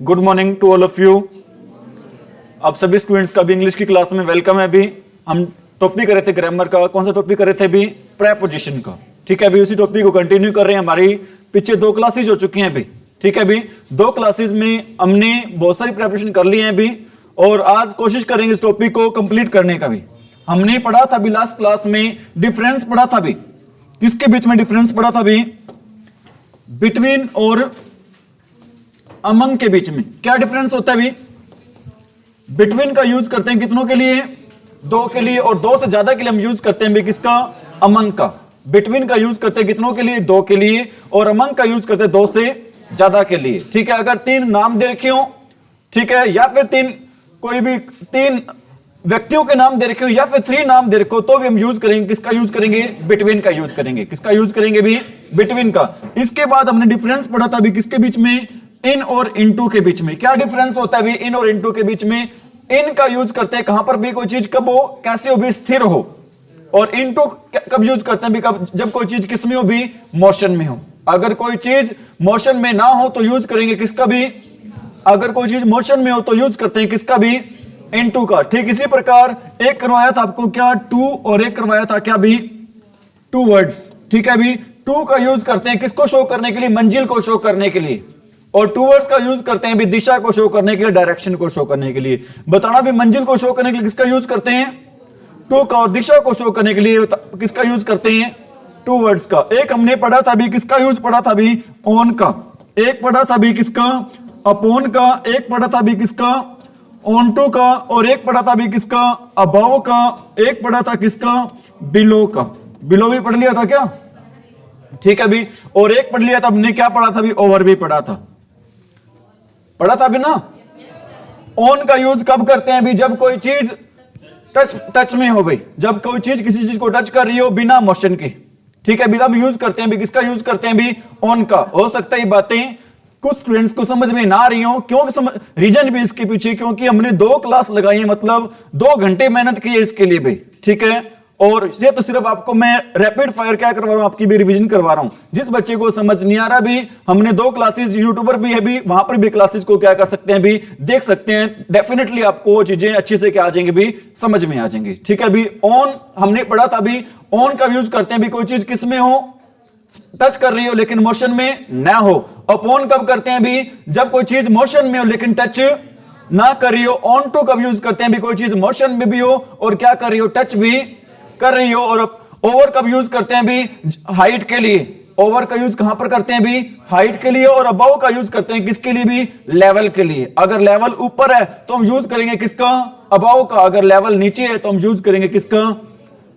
Good morning to all of you. आप सभी students का भी इंग्लिश की क्लास में वेलकम है। अभी हम टॉपिक कर रहे थे ग्रामर का। कौन सा टॉपिक कर रहे थे अभी? प्रेपोजिशन का। ठीक है, अभी उसी टॉपिक को कंटिन्यू कर रहे हैं। हमारी पीछे 2 क्लासेज हो चुकी हैं अभी। ठीक है, अभी 2 क्लासेज में हमने बहुत सारी प्रेपरेशन कर ली है अभी, और आज कोशिश करेंगे इस टॉपिक को कंप्लीट करने का भी। हमने पढ़ा था अभी लास्ट क्लास में डिफरेंस पढ़ा था अभी। किसके बीच में डिफरेंस पढ़ा था अभी? बिटवीन और अमंग के बीच में क्या डिफरेंस होता है अभी? बिटवीन का यूज करते हैं कितनों के लिए? 2 के लिए, और 2 से ज्यादा के लिए हम यूज करते हैं भी किसका? अमंग का। बिटवीन का यूज करते हैं कितनों के लिए? 2 के लिए, और अमंग का यूज करते हैं 2 से ज्यादा के लिए। ठीक है, अगर 3 नाम दे रखे हो, ठीक है, या फिर 3 कोई भी 3 व्यक्तियों के नाम दे रखे हो, या फिर 3 नाम दे रखे हो, तो भी हम यूज करेंगे किसका? यूज करेंगे बिटवीन का यूज करेंगे। किसका यूज करेंगे भी? बिटवीन का। इसके बाद हमने डिफरेंस पढ़ा था अभी किसके बीच में? इन और इनटू के बीच में। क्या डिफरेंस होता है भी इन और इनटू के बीच में? इन का यूज करते हैं कहां पर भी कोई चीज कब हो, कैसे हो भी, स्थिर हो। और इनटू कब यूज करते हैं भी? कब? जब कोई चीज किस में हो भी? मोशन में हो। अगर कोई चीज मोशन में ना हो तो यूज करेंगे किसका भी? अगर कोई चीज मोशन में हो तो यूज करते हैं किसका भी? इनटू का। ठीक इसी प्रकार एक करवाया था आपको क्या? टू, और एक करवाया था क्या भी? Two words. ठीक है भी, टू का यूज करते हैं किसको शो करने के लिए? मंजिल को शो करने के लिए। और टू वर्ड्स का यूज करते हैं भी दिशा को शो करने के लिए, डायरेक्शन को शो करने के लिए। बताना भी मंजिल को शो करने के लिए किसका यूज करते हैं? टू का, और दिशा को शो करने के लिए किसका यूज करते हैं? टू वर्ड्स का। एक हमने पढ़ा था भी किसका यूज पढ़ा था भी? ऑन का। एक पढ़ा था भी किसका? अपॉन का। एक पढ़ा था भी किसका? ऑन टू का। और एक पढ़ा था भी किसका? अबाव का। एक पढ़ा था किसका? बिलो का। बिलो भी पढ़ लिया था क्या? ठीक है भी, और एक पढ़ लिया था हमने क्या पढ़ा था भी? ओवर भी पढ़ा था भी ना। ऑन का यूज कब करते हैं भी? जब कोई चीज टच में हो भाई, जब कोई चीज किसी चीज को टच कर रही हो बिना मोशन के। ठीक है, हम यूज करते हैं भी किसका? यूज करते हैं भी? ऑन का। हो सकता है ये बातें कुछ स्टूडेंट्स को समझ में ना आ रही हो, क्यों? रीजन भी इसके पीछे क्योंकि हमने 2 क्लास लगाई है, मतलब 2 घंटे मेहनत की है इसके लिए भाई। ठीक है, और ये तो सिर्फ आपको मैं रैपिड फायर क्या करवा रहा हूं, आपकी भी रिवीजन करवा रहा हूं। जिस बच्चे को समझ नहीं आ रहा भी, हमने 2 क्लासेस यूट्यूबर भी है भी, वहां पर भी क्लासेस को क्या कर सकते हैं भी? देख सकते हैं। डेफिनेटली आपको वो चीजें अच्छे से क्या आ जाएंगे भी? समझ में आ जाएंगे। ठीक है भी, ऑन हमने पढ़ा था भी। ऑन का यूज करते हैं भी कोई चीज किस में हो? टच कर रही हो लेकिन मोशन में ना हो। अपॉन कब करते हैं भी? जब कोई चीज मोशन में हो लेकिन टच ना कर रही हो। ऑन टू कब यूज करते हैं भी? कोई चीज मोशन में भी हो और क्या कर रही हो? टच भी कर रही हो। और ओवर कब यूज करते हैं भी? हाइट के लिए। ओवर का यूज कहां पर करते हैं भी? हाइट के लिए। और अबाव का यूज करते हैं किसके लिए भी? लेवल के लिए। अगर लेवल ऊपर है तो हम यूज करेंगे किसका? अबाव का। अगर लेवल नीचे है तो हम यूज करेंगे किसका?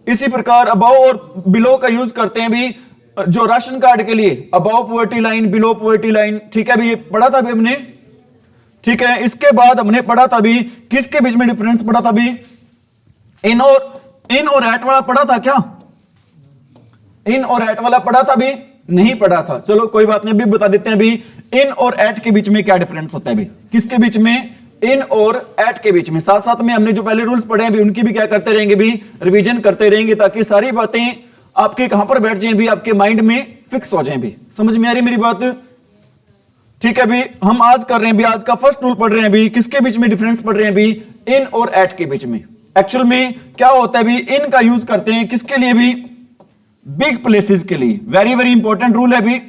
इसी प्रकार अबाव और बिलो का यूज करते हैं भी जो राशन कार्ड के लिए, above poverty line, below poverty line. ठीक है भी, ये पढ़ा था भी हमने। ठीक है, इसके बाद हमने पढ़ा था भी किसके बीच में डिफरेंस पढ़ा था भी? इन और एट वाला पढ़ा था क्या? इन और एट वाला पढ़ा था भी? नहीं पढ़ा था। चलो कोई बात नहीं, अभी बता देते हैं भी इन और एट के बीच में क्या डिफरेंस होता है भी? किसके बीच में? इन और एट के बीच में। साथ साथ में हमने जो पहले रूल्स पढ़े हैं भी उनकी भी क्या करते रहेंगे भी? रिवीजन करते रहेंगे, ताकि सारी बातें आपके कहां पर बैठ जाएं भी? आपके माइंड में फिक्स हो जाएं भी। समझ में आ रही मेरी बात? ठीक है भी, हम आज कर रहे हैं भी, आज का फर्स्ट रूल पढ़ रहे हैं भी किसके बीच में डिफरेंस पढ़ रहे हैं भी? इन और एट के बीच में। एक्चुअल में क्या होता है भी? इन का यूज करते हैं किसके लिए भी? बिग प्लेसेस के लिए। वेरी वेरी इंपॉर्टेंट रूल है भी।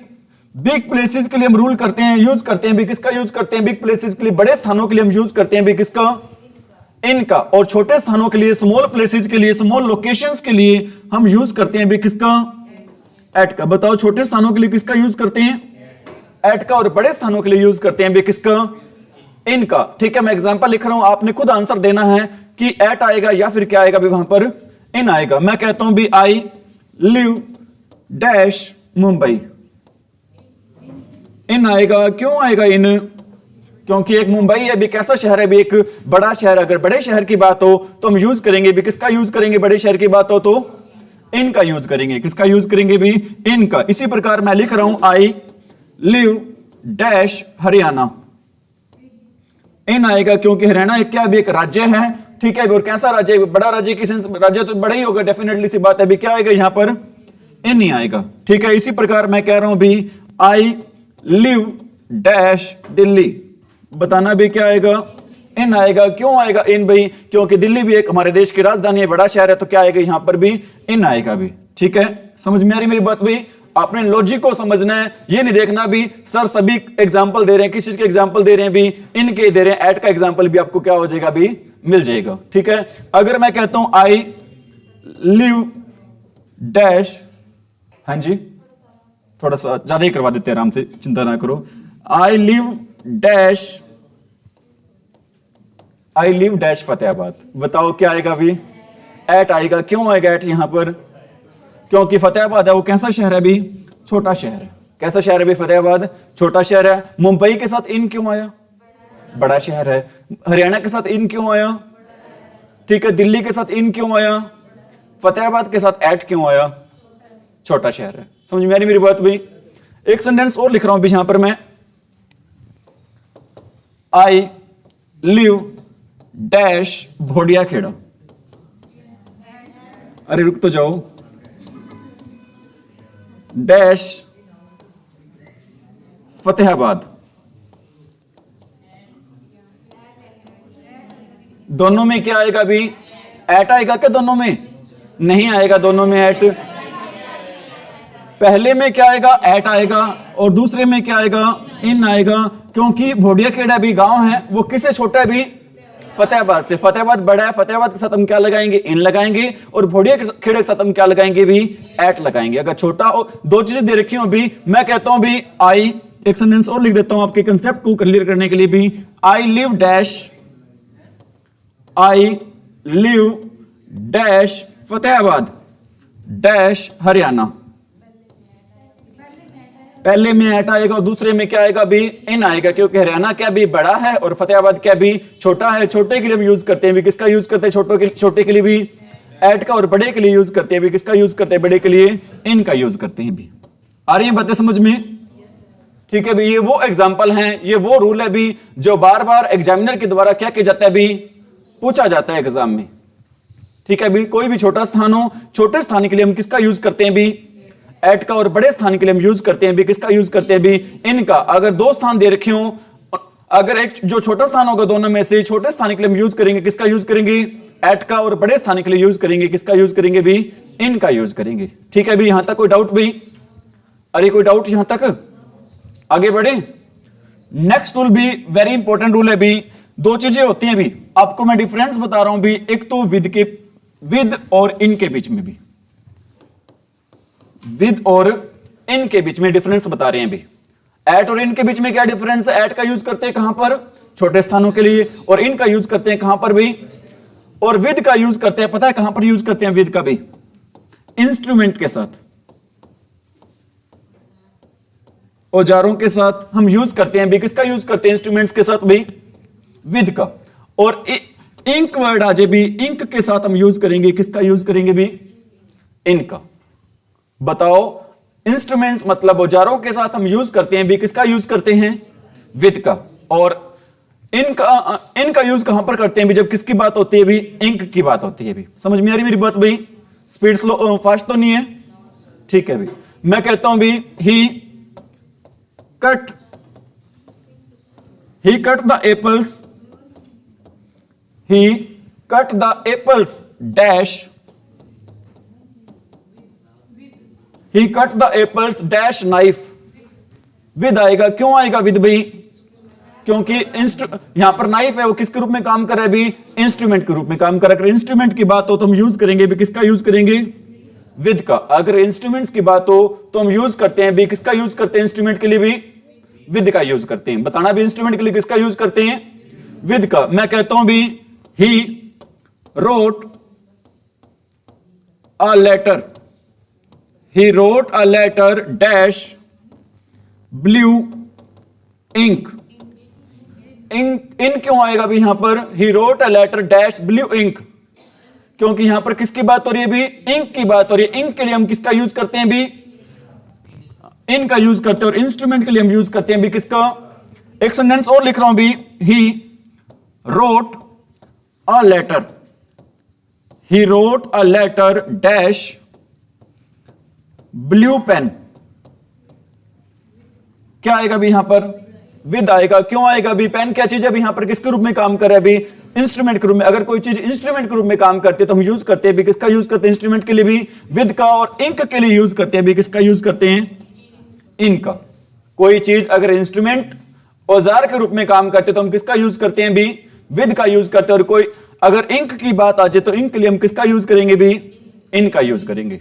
बिग प्लेसेस के लिए हम रूल करते हैं, यूज करते हैं भी किसका? यूज करते हैं बिग प्लेसेस के लिए। बड़े स्थानों के लिए हम यूज करते हैं भी किसका? इनका। और छोटे स्थानों के लिए, स्मॉल प्लेसेस के लिए, स्मॉल लोकेशंस के लिए हम यूज करते हैं भी किसका? एट का। बताओ, छोटे स्थानों के लिए किसका यूज करते हैं? एट का। और बड़े स्थानों के लिए यूज करते हैं भी किसका? इनका। ठीक है, मैं एग्जांपल लिख रहा हूं, आपने खुद आंसर देना है कि एट आएगा या फिर क्या आएगा भी? वहां पर इन आएगा। मैं कहता हूं भी आई लिव डैश मुंबई। इन आएगा। क्यों आएगा इन? क्योंकि एक मुंबई है भी कैसा शहर है भी? एक बड़ा शहर। अगर बड़े शहर की बात हो तो हम यूज करेंगे भी किसका? यूज करेंगे बड़े शहर की बात हो तो इनका यूज करेंगे। किसका यूज करेंगे भी? इनका। इसी प्रकार मैं लिख रहा हूं आई लिव डैश हरियाणा। इन आएगा क्योंकि हरियाणा एक क्या भी? एक राज्य है। ठीक है, और कैसा राज्य है? बड़ा राज्य। किस राज्य तो बड़ा ही होगा, डेफिनेटली सी बात है भी। क्या आएगा यहां पर? इन ही आएगा। ठीक है, इसी प्रकार मैं कह रहा हूं भी आई लिव डैश दिल्ली। बताना भी क्या आएगा, इन आएगा। क्यों आएगा इन भाई, क्योंकि दिल्ली भी एक हमारे देश की राजधानी है, बड़ा शहर है, तो क्या आएगा यहां पर भी इन आएगा भी। ठीक है, समझ में आ रही मेरी बात भाई? आपने लॉजिक को समझना है, ये नहीं देखना भी सर सभी एग्जांपल दे रहे हैं, किस चीज के एग्जांपल दे रहे हैं भी, इनके दे रहे हैं, ऐट का एग्जांपल भी आपको क्या हो जाएगा भी, मिल जाएगा। ठीक है, अगर मैं कहता हूं आई लिव डैश, हाँ जी थोड़ा सा ज्यादा ही करवा देते हैं, आराम से चिंता ना करो। आई लिव डैश, आई लिव डैश फतेहाबाद, बताओ क्या आएगा भी, एट आएगा। क्यों आएगा एट यहां पर, क्योंकि फतेहाबाद है वो कैसा शहर है भी, छोटा शहर है। कैसा शहर है भी फतेहाबाद, छोटा शहर है। मुंबई के साथ इन क्यों आया, बड़ा शहर है। हरियाणा के साथ इन क्यों आया, ठीक है। दिल्ली के साथ इन क्यों आया, फतेहाबाद के साथ एट क्यों आया, छोटा शहर है। समझ में आ रही मेरी बात भाई? एक सेंटेंस और लिख रहा हूं भी यहां पर मैं, I live dash Bhodia Khera. अरे रुक तो जाओ, डैश फतेहाबाद। दोनों में क्या आएगा भी, एट आएगा क्या दोनों में, नहीं आएगा दोनों में एट। पहले में क्या आएगा, एट आएगा, और दूसरे में क्या आएगा, इन आएगा। क्योंकि भोडिया खेड़ा भी गांव है, वो किससे छोटा है भी, फतेहाबाद से। फतेहाबाद बड़ा है, फतेहाबाद के साथ हम क्या लगाएंगे, इन लगाएंगे, और भोडिया खेड़े के साथ हम क्या लगाएंगे भी, एट लगाएंगे। अगर छोटा हो, दो चीजें दे रखी हो भी, मैं कहता हूं भी आई, एक सेंटेंस और लिख देता हूं आपके कंसेप्ट को क्लियर करने के लिए भी, आई लिव डैश, आई live dash Fatehabad dash Haryana. पहले में एट आएगा और दूसरे में क्या आएगा भी, इन आएगा, क्योंकि हरियाणा क्या भी बड़ा है और फतेहाबाद क्या भी छोटा है। छोटे के लिए हम यूज करते हैं भी, किसका यूज करते हैं, छोटे के लिए भी एट का, और बड़े के लिए यूज करते हैं भी, किसका यूज करते हैं, बड़े के लिए इन का यूज करते हैं भी। आ रही है बातें समझ में? ठीक है भी, ये वो एग्जाम्पल हैं, ये वो रूल है भी जो बार बार एग्जामिनर के द्वारा क्या किया जाता है भी, पूछा जाता है एग्जाम में। ठीक है भी, कोई भी छोटा स्थान हो, छोटे स्थान के लिए हम किसका यूज करते हैं भी, एट का, और बड़े स्थान के लिए हम यूज करते हैं भी, किसका यूज करते हैं भी, इनका। अगर दो स्थान दे रखे हो, अगर एक जो छोटा स्थान होगा दोनों में से, छोटे स्थान के लिए हम यूज करेंगे, किसका यूज करेंगे, एट का, और बड़े स्थान के लिए यूज करेंगे, किसका यूज करेंगे भी, इनका यूज करेंगे। ठीक है भी, यहां तक कोई डाउट भी? अरे कोई डाउट यहां तक? आगे बढ़े। नेक्स्ट रूल भी वेरी इंपॉर्टेंट रूल है भी, दो चीजें होती हैं भी, आपको मैं डिफरेंस बता रहा हूं भी, एक तो विद और इन के बीच में भी, विद और इन के बीच में डिफरेंस बता रहे हैं भी। एट और इन के बीच में क्या डिफरेंस है, एट का यूज करते हैं कहां पर, छोटे स्थानों के लिए, और इन का यूज करते हैं कहां पर भी, और विद का यूज करते हैं, पता है कहां पर यूज करते हैं विद का भी, इंस्ट्रूमेंट के साथ, औजारों के साथ हम यूज करते हैं भी, किसका यूज करते हैं, इंस्ट्रूमेंट्स के साथ भी, विद का। और इंक वर्ड आ जाए भी, इंक के साथ हम यूज करेंगे, किसका यूज करेंगे भी, इनका। बताओ, इंस्ट्रूमेंट्स मतलब औजारों के साथ हम यूज करते हैं भी, किसका यूज करते हैं, विद का। और इनका यूज कहां पर करते हैं भी, जब किसकी बात होती है भी, इंक की बात होती है भी। समझ में आ रही मेरी बात भाई? स्पीड स्लो फास्ट तो नहीं है? ठीक है भी, मैं कहता हूं भी he cut the apples, he cut the apples dash, He cut the apples dash knife, with आएगा। क्यों आएगा विद भाई, क्योंकि यहां पर नाइफ है वो किसके रूप में काम कर रहा है भी, इंस्ट्रूमेंट के रूप में काम कर रहा है। इंस्ट्रूमेंट की बात हो तो हम यूज करेंगे भी, किसका यूज करेंगे, विद का। अगर इंस्ट्रूमेंट्स की बात हो तो हम यूज करते हैं भी, किसका यूज करते हैं, इंस्ट्रूमेंट के लिए भी विद का यूज करते हैं। बताना भी इंस्ट्रूमेंट के लिए किसका यूज करते हैं, विद का। मैं कहता हूं भी he wrote a letter, he wrote a letter dash blue ink, in क्यों आएगा भी यहां पर, he wrote a letter dash blue ink, क्योंकि यहां पर किसकी बात हो रही है भी, इंक की बात हो रही है। इंक के लिए हम किसका यूज करते हैं भी, इनका यूज करते हैं, और इंस्ट्रूमेंट के लिए हम यूज करते हैं भी किसका। एक सेंटेंस और लिख रहा हूं भी, he wrote a letter, he wrote a letter dash blue pen, क्या आएगा भी यहां पर, विद आएगा। क्यों आएगा भी? पेन क्या चीज है अभी? यहां पर किसके रूप में काम कर रहा है अभी? इंस्ट्रूमेंट के रूप में। अगर कोई चीज इंस्ट्रूमेंट के रूप में काम करती है तो हम यूज करते हैं भी किसका यूज करते हैं? इंस्ट्रूमेंट के लिए भी विद का, और इंक के लिए यूज करते हैं भी किसका यूज करते हैं? इंक का। कोई चीज अगर इंस्ट्रूमेंट औजार के रूप में काम करते तो हम किसका यूज करते हैं भी? विद का यूज करते हैं। और कोई अगर इंक की बात आ जाए तो इंक के लिए हम किसका यूज करेंगे भी? इन का यूज करेंगे।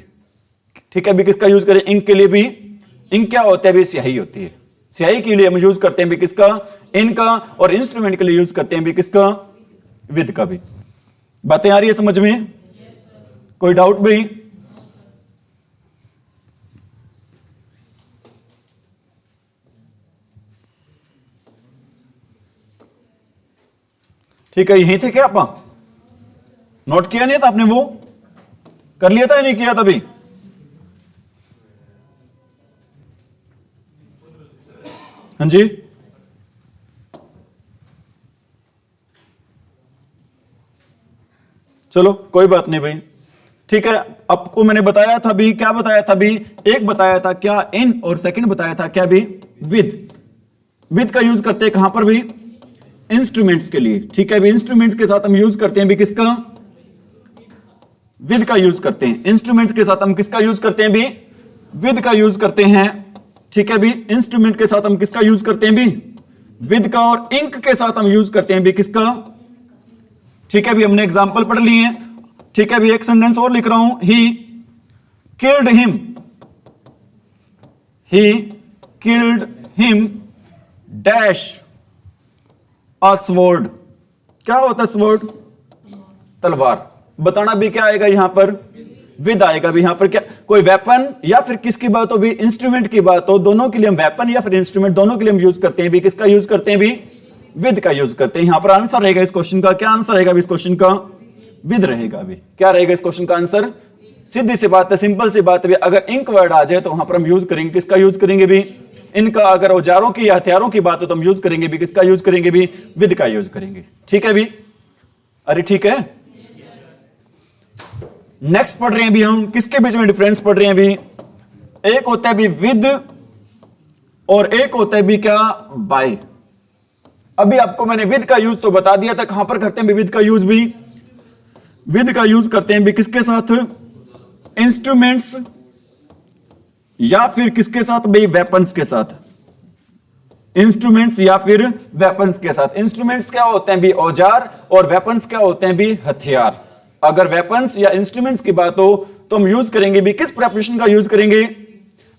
ठीक है भी, किसका यूज करें? इंक के लिए भी। इंक क्या होता है भी? स्याही होती है। स्याही के लिए हम यूज करते हैं भी किसका? इन का। और इंस्ट्रूमेंट के लिए यूज करते हैं भी किसका? विद का भी। बातें आ रही है समझ में? कोई डाउट भी? ठीक है, यही थे क्या आप? नोट किया नहीं था आपने? वो कर लिया था या नहीं किया था अभी? हाँ जी, चलो कोई बात नहीं भाई। ठीक है, आपको मैंने बताया था भी, क्या बताया था भी? एक बताया था क्या? इन। और सेकंड बताया था क्या भी? विद। विद का यूज करते हैं कहां पर भी? इंस्ट्रूमेंट्स के लिए। ठीक है भी, इंस्ट्रूमेंट्स के साथ हम यूज करते हैं भी किसका? विद का यूज करते हैं। इंस्ट्रूमेंट्स के साथ हम किसका यूज करते हैं भी? विद का यूज करते हैं। ठीक है भी, इंस्ट्रूमेंट के साथ हम किसका यूज करते हैं भी? विद का। और इंक के साथ हम यूज करते हैं भी किसका? ठीक है भी, हमने एग्जांपल पढ़ लिए हैं। ठीक है भी, एक सेंटेंस और लिख रहा हूं। He killed him. He killed him dash a sword. क्या होता है स्वॉर्ड? तलवार। बताना भी क्या आएगा यहां पर? विद आएगा भी। यहां पर क्या? कोई वेपन या फिर किसकी बात हो भी? इंस्ट्रूमेंट की बात हो। दोनों के लिए हम वेपन या फिर इंस्ट्रूमेंट दोनों के लिए हम यूज करते हैं भी किसका यूज करते हैं भी? विद का यूज करते हैं। यहां पर आंसर रहेगा इस क्वेश्चन का। क्या आंसर रहेगा इस क्वेश्चन का? विद रहेगा भी। क्या रहेगा इस क्वेश्चन का आंसर? सीधी सी बात है, सिंपल सी बात है। अगर इंक वर्ड आ जाए तो वहां पर हम यूज करेंगे किसका? यूज करेंगे भी इनका। अगर औजारों की या हथियारों की बात हो तो हम यूज करेंगे भी किसका? यूज करेंगे भी विद का यूज करेंगे। ठीक है भी? अरे ठीक है। नेक्स्ट पढ़ रहे हैं भी हम, किसके बीच में डिफरेंस पढ़ रहे हैं भी? एक होता है भी विद और एक होता है भी क्या? बाय। अभी आपको मैंने विद का यूज तो बता दिया था। कहां पर करते हैं भी विद का यूज भी? विद का यूज करते हैं भी किसके साथ? इंस्ट्रूमेंट्स या फिर किसके साथ भाई? वेपन्स के साथ। इंस्ट्रूमेंट्स या फिर वेपन्स के साथ। इंस्ट्रूमेंट्स क्या होते हैं भी? औजार। और वेपन्स क्या होते हैं भी? हथियार। अगर वेपन्स या इंस्ट्रूमेंट्स की बात हो तो हम यूज करेंगे भी किस प्रेपोजिशन का यूज करेंगे?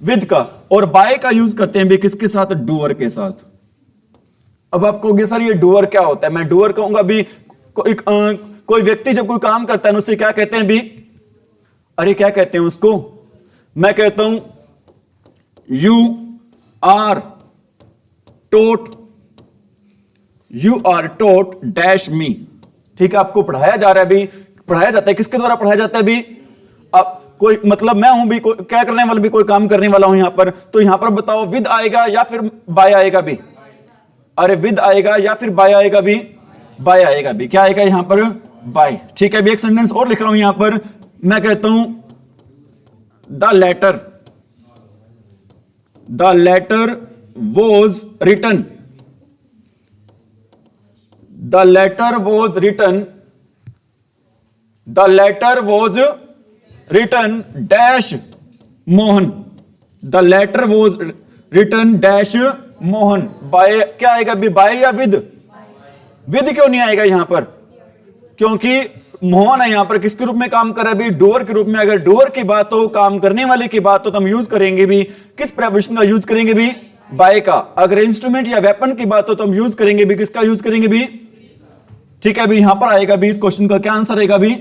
विद का। और बाय का यूज करते हैं भी किसके साथ? डूअर के साथ। अब आप कहोगे सर ये डूअर क्या होता है? मैं डूअर कहूंगा भी कोई व्यक्ति जब कोई काम करता है उससे क्या कहते हैं भी? अरे क्या कहते हैं उसको? मैं कहता हूं you are taught dash me. ठीक है, आपको पढ़ाया जा रहा है भी, पढ़ाया जाता है किसके द्वारा पढ़ाया जाता है भी? अब कोई मतलब मैं हूं भी, कोई क्या करने वाला भी, कोई काम करने वाला हूं यहां पर। तो यहां पर बताओ विद आएगा या फिर बाय आएगा भी? अरे विद आएगा या फिर बाय आएगा भी? बाय आएगा भी। क्या आएगा यहां पर? बाय। ठीक है भी, एक सेंटेंस और लिख रहा हूं यहां पर। मैं कहता हूं the letter was written. The letter was written dash Mohan. The letter was written dash Mohan. By क्या आएगा भी? बाय या विद? विद क्यों नहीं आएगा यहां पर? क्योंकि मोहन है यहां पर किसके रूप में काम कर रहा है भी? डूअर के रूप में। अगर डूअर की बात हो, काम करने वाले की बात हो, तो हम यूज करेंगे भी किस प्रेपोजिशन का यूज करेंगे भी? बाय का। अगर इंस्ट्रूमेंट या वेपन की बात हो तो हम यूज करेंगे भी किसका? यूज करेंगे भी। ठीक है भी, यहां पर आएगा भी इस क्वेश्चन का क्या आंसर रहेगा भी?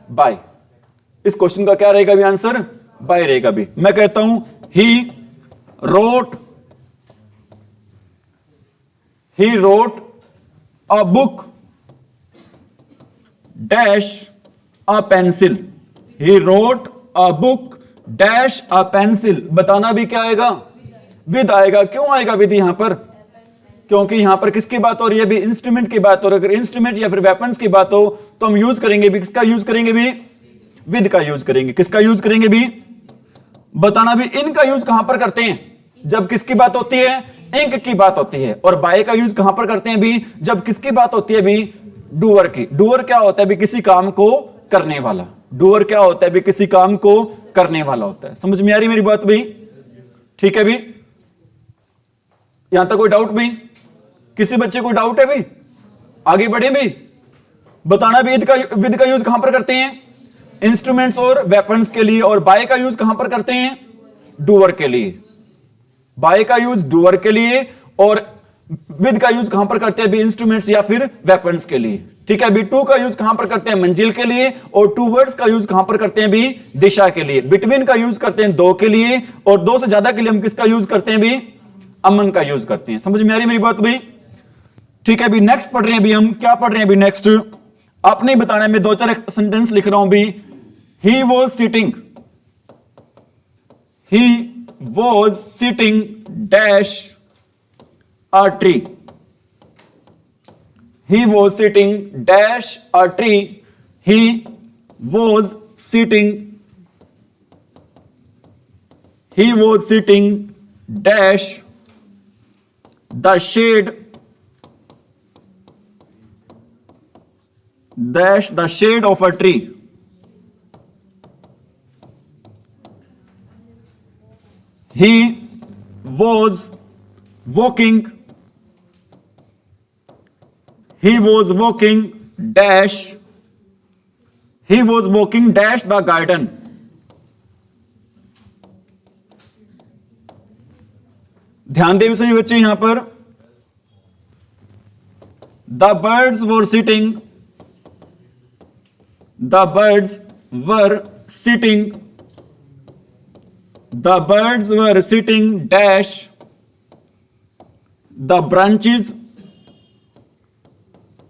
बाय। इस क्वेश्चन का क्या रहेगा भी आंसर? बाय रहेगा भी। मैं कहता हूं ही wrote a book dash a pencil. He wrote a book dash a pencil. बताना भी क्या आएगा? विद आएगा। क्यों आएगा विद यहां पर? क्योंकि यहां पर किसकी बात हो रही है भी? इंस्ट्रूमेंट की बात हो रही है। अगर इंस्ट्रूमेंट या फिर वेपन्स की बात हो तो हम यूज करेंगे भी किसका? यूज करेंगे भी विद का यूज करेंगे। किसका यूज करेंगे भी? बताना भी। इनका यूज कहां पर करते हैं? जब किसकी बात होती है? इंक की बात होती है। और बाय का यूज कहां पर करते हैं भी, जब किसकी बात होती है भी, डूअर की। डूअर क्या होता है भी, किसी काम को करने वाला। डूअर क्या होता है भी, किसी काम को करने वाला होता है। समझ में आ रही मेरी बात भी? ठीक है भी, यहां तक कोई डाउट भी? किसी बच्चे को डाउट है भी? आगे बढ़े भी, बताना भी। विद का यूज कहां पर करते हैं, इंस्ट्रूमेंट्स और वेपन्स के लिए। और बाय का यूज कहां पर करते हैं, डूअर के लिए। बाय का यूज डूअर के लिए और विद का यूज कहां पर करते हैं भी, इंस्ट्रूमेंट्स या फिर वेपन्स के लिए। ठीक है भी, टू का यूज कहां पर करते हैं, मंजिल के लिए। और टूवर्ड्स का यूज कहां पर करते हैं भी, दिशा के लिए। बिटवीन का यूज करते हैं दो के लिए। और दो से ज्यादा के लिए हम किसका यूज करते हैं भी, अमंग का यूज करते हैं। समझ में आ रही मेरी बात भी? ठीक है भी, नेक्स्ट पढ़ रहे हैं भी हम, क्या पढ़ रहे हैं भी नेक्स्ट, आपने ही बताना है। मैं दो चार सेंटेंस लिख रहा हूं भी। He was sitting, he was sitting dash a tree. He was sitting dash a tree. He was sitting. He was sitting dash the shade. Dash the shade of a tree. He was walking. He was walking dash. He was walking dash the garden. ध्यान दें सभी बच्चे यहां पर। The birds were sitting. The birds were sitting. The birds were sitting dash the branches.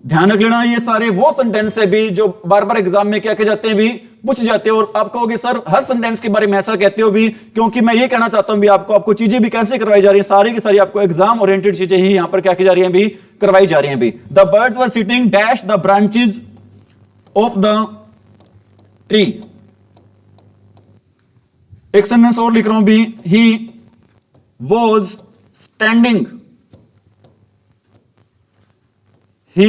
ध्यान रख लेना, ये सारे वो सेंटेंस है भी जो बार बार एग्जाम में क्या कहे जाते हैं भी, पूछ जाते हैं। और आप कहोगे सर हर सेंटेंस के बारे में ऐसा कहते हो भी, क्योंकि मैं ये कहना चाहता हूं भी आपको चीजें भी कैसे करवाई जा रही हैं, सारी की सारी आपको एग्जाम ओरिएंटेड चीजें ही यहां पर क्या की जा रही हैं भी, करवाई जा रही हैं भी। The birds were sitting dash the branches of the tree. एक सेंटेंस और लिख रहा हूं भी, he was standing. He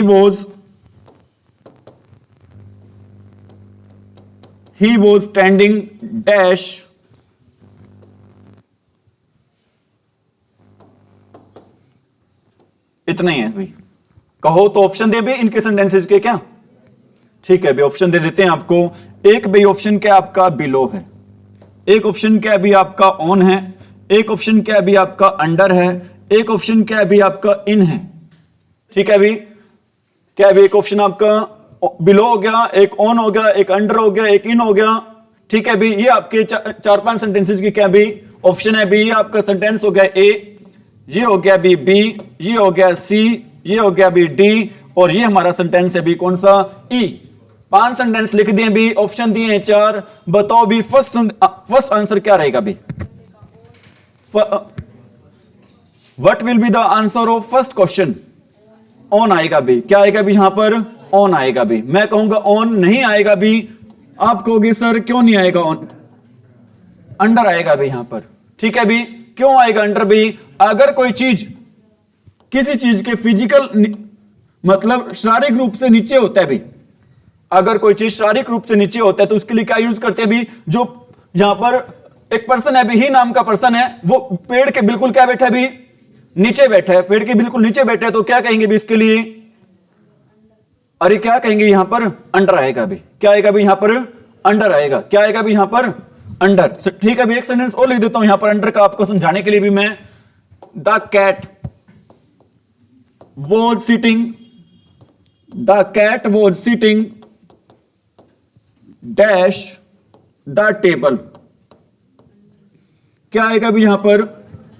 was standing dash इतना ही है भाई। कहो तो ऑप्शन दे भी इनके सेंटेंसेस के क्या? ठीक है भाई, ऑप्शन दे देते हैं आपको। एक भाई ऑप्शन क्या आपका बिलो है, एक ऑप्शन क्या भी आपका ऑन है, एक ऑप्शन क्या भी आपका अंडर है, एक ऑप्शन क्या भी आपका इन है। ठीक है भाई, क्या भी एक ऑप्शन आपका बिलो हो गया, एक ऑन हो गया, एक अंडर हो गया, एक इन हो गया। ठीक है भी, ये आपके चार पांच सेंटेंसेस की क्या भी ऑप्शन है भी। ये आपका सेंटेंस हो गया ए, ये हो गया बी, ये हो गया सी, ये हो गया बी डी, और ये हमारा सेंटेंस है भी कौन सा, ई। 5 सेंटेंस लिख दिए भी, ऑप्शन दिए हैं 4। बताओ भी फर्स्ट आंसर क्या रहेगा भी, what will be the answer of first question? On आएगा भी। क्या आएगा भी यहां पर? ऑन आएगा भी। मैं कहूंगा ऑन नहीं आएगा भी, आप कहोगे सर क्यों नहीं आएगा ऑन? अंडर आएगा भी यहां पर। ठीक है भी, क्यों आएगा अंडर भी? अगर कोई चीज किसी चीज के फिजिकल मतलब शारीरिक रूप से नीचे होता है भी, अगर कोई चीज शारीरिक रूप से नीचे होता है तो उसके लिए क्या यूज करते हैं भी, जो यहां पर एक पर्सन है भी, ही नाम का पर्सन है, वो पेड़ के बिल्कुल क्या बैठा है भी, नीचे बैठा है, पेड़ के बिल्कुल नीचे बैठा है, तो क्या कहेंगे भी इसके लिए? अरे क्या कहेंगे यहां पर? अंडर आएगा भी। क्या आएगा भी यहां पर? अंडर आएगा। क्या आएगा भी यहां पर? अंडर। ठीक है भी, एक सेंटेंस और लिख देता हूं यहां पर अंडर का आपको समझाने के लिए भी मैं। The cat was sitting, the cat was sitting dash the table. क्या आएगा भी यहां पर?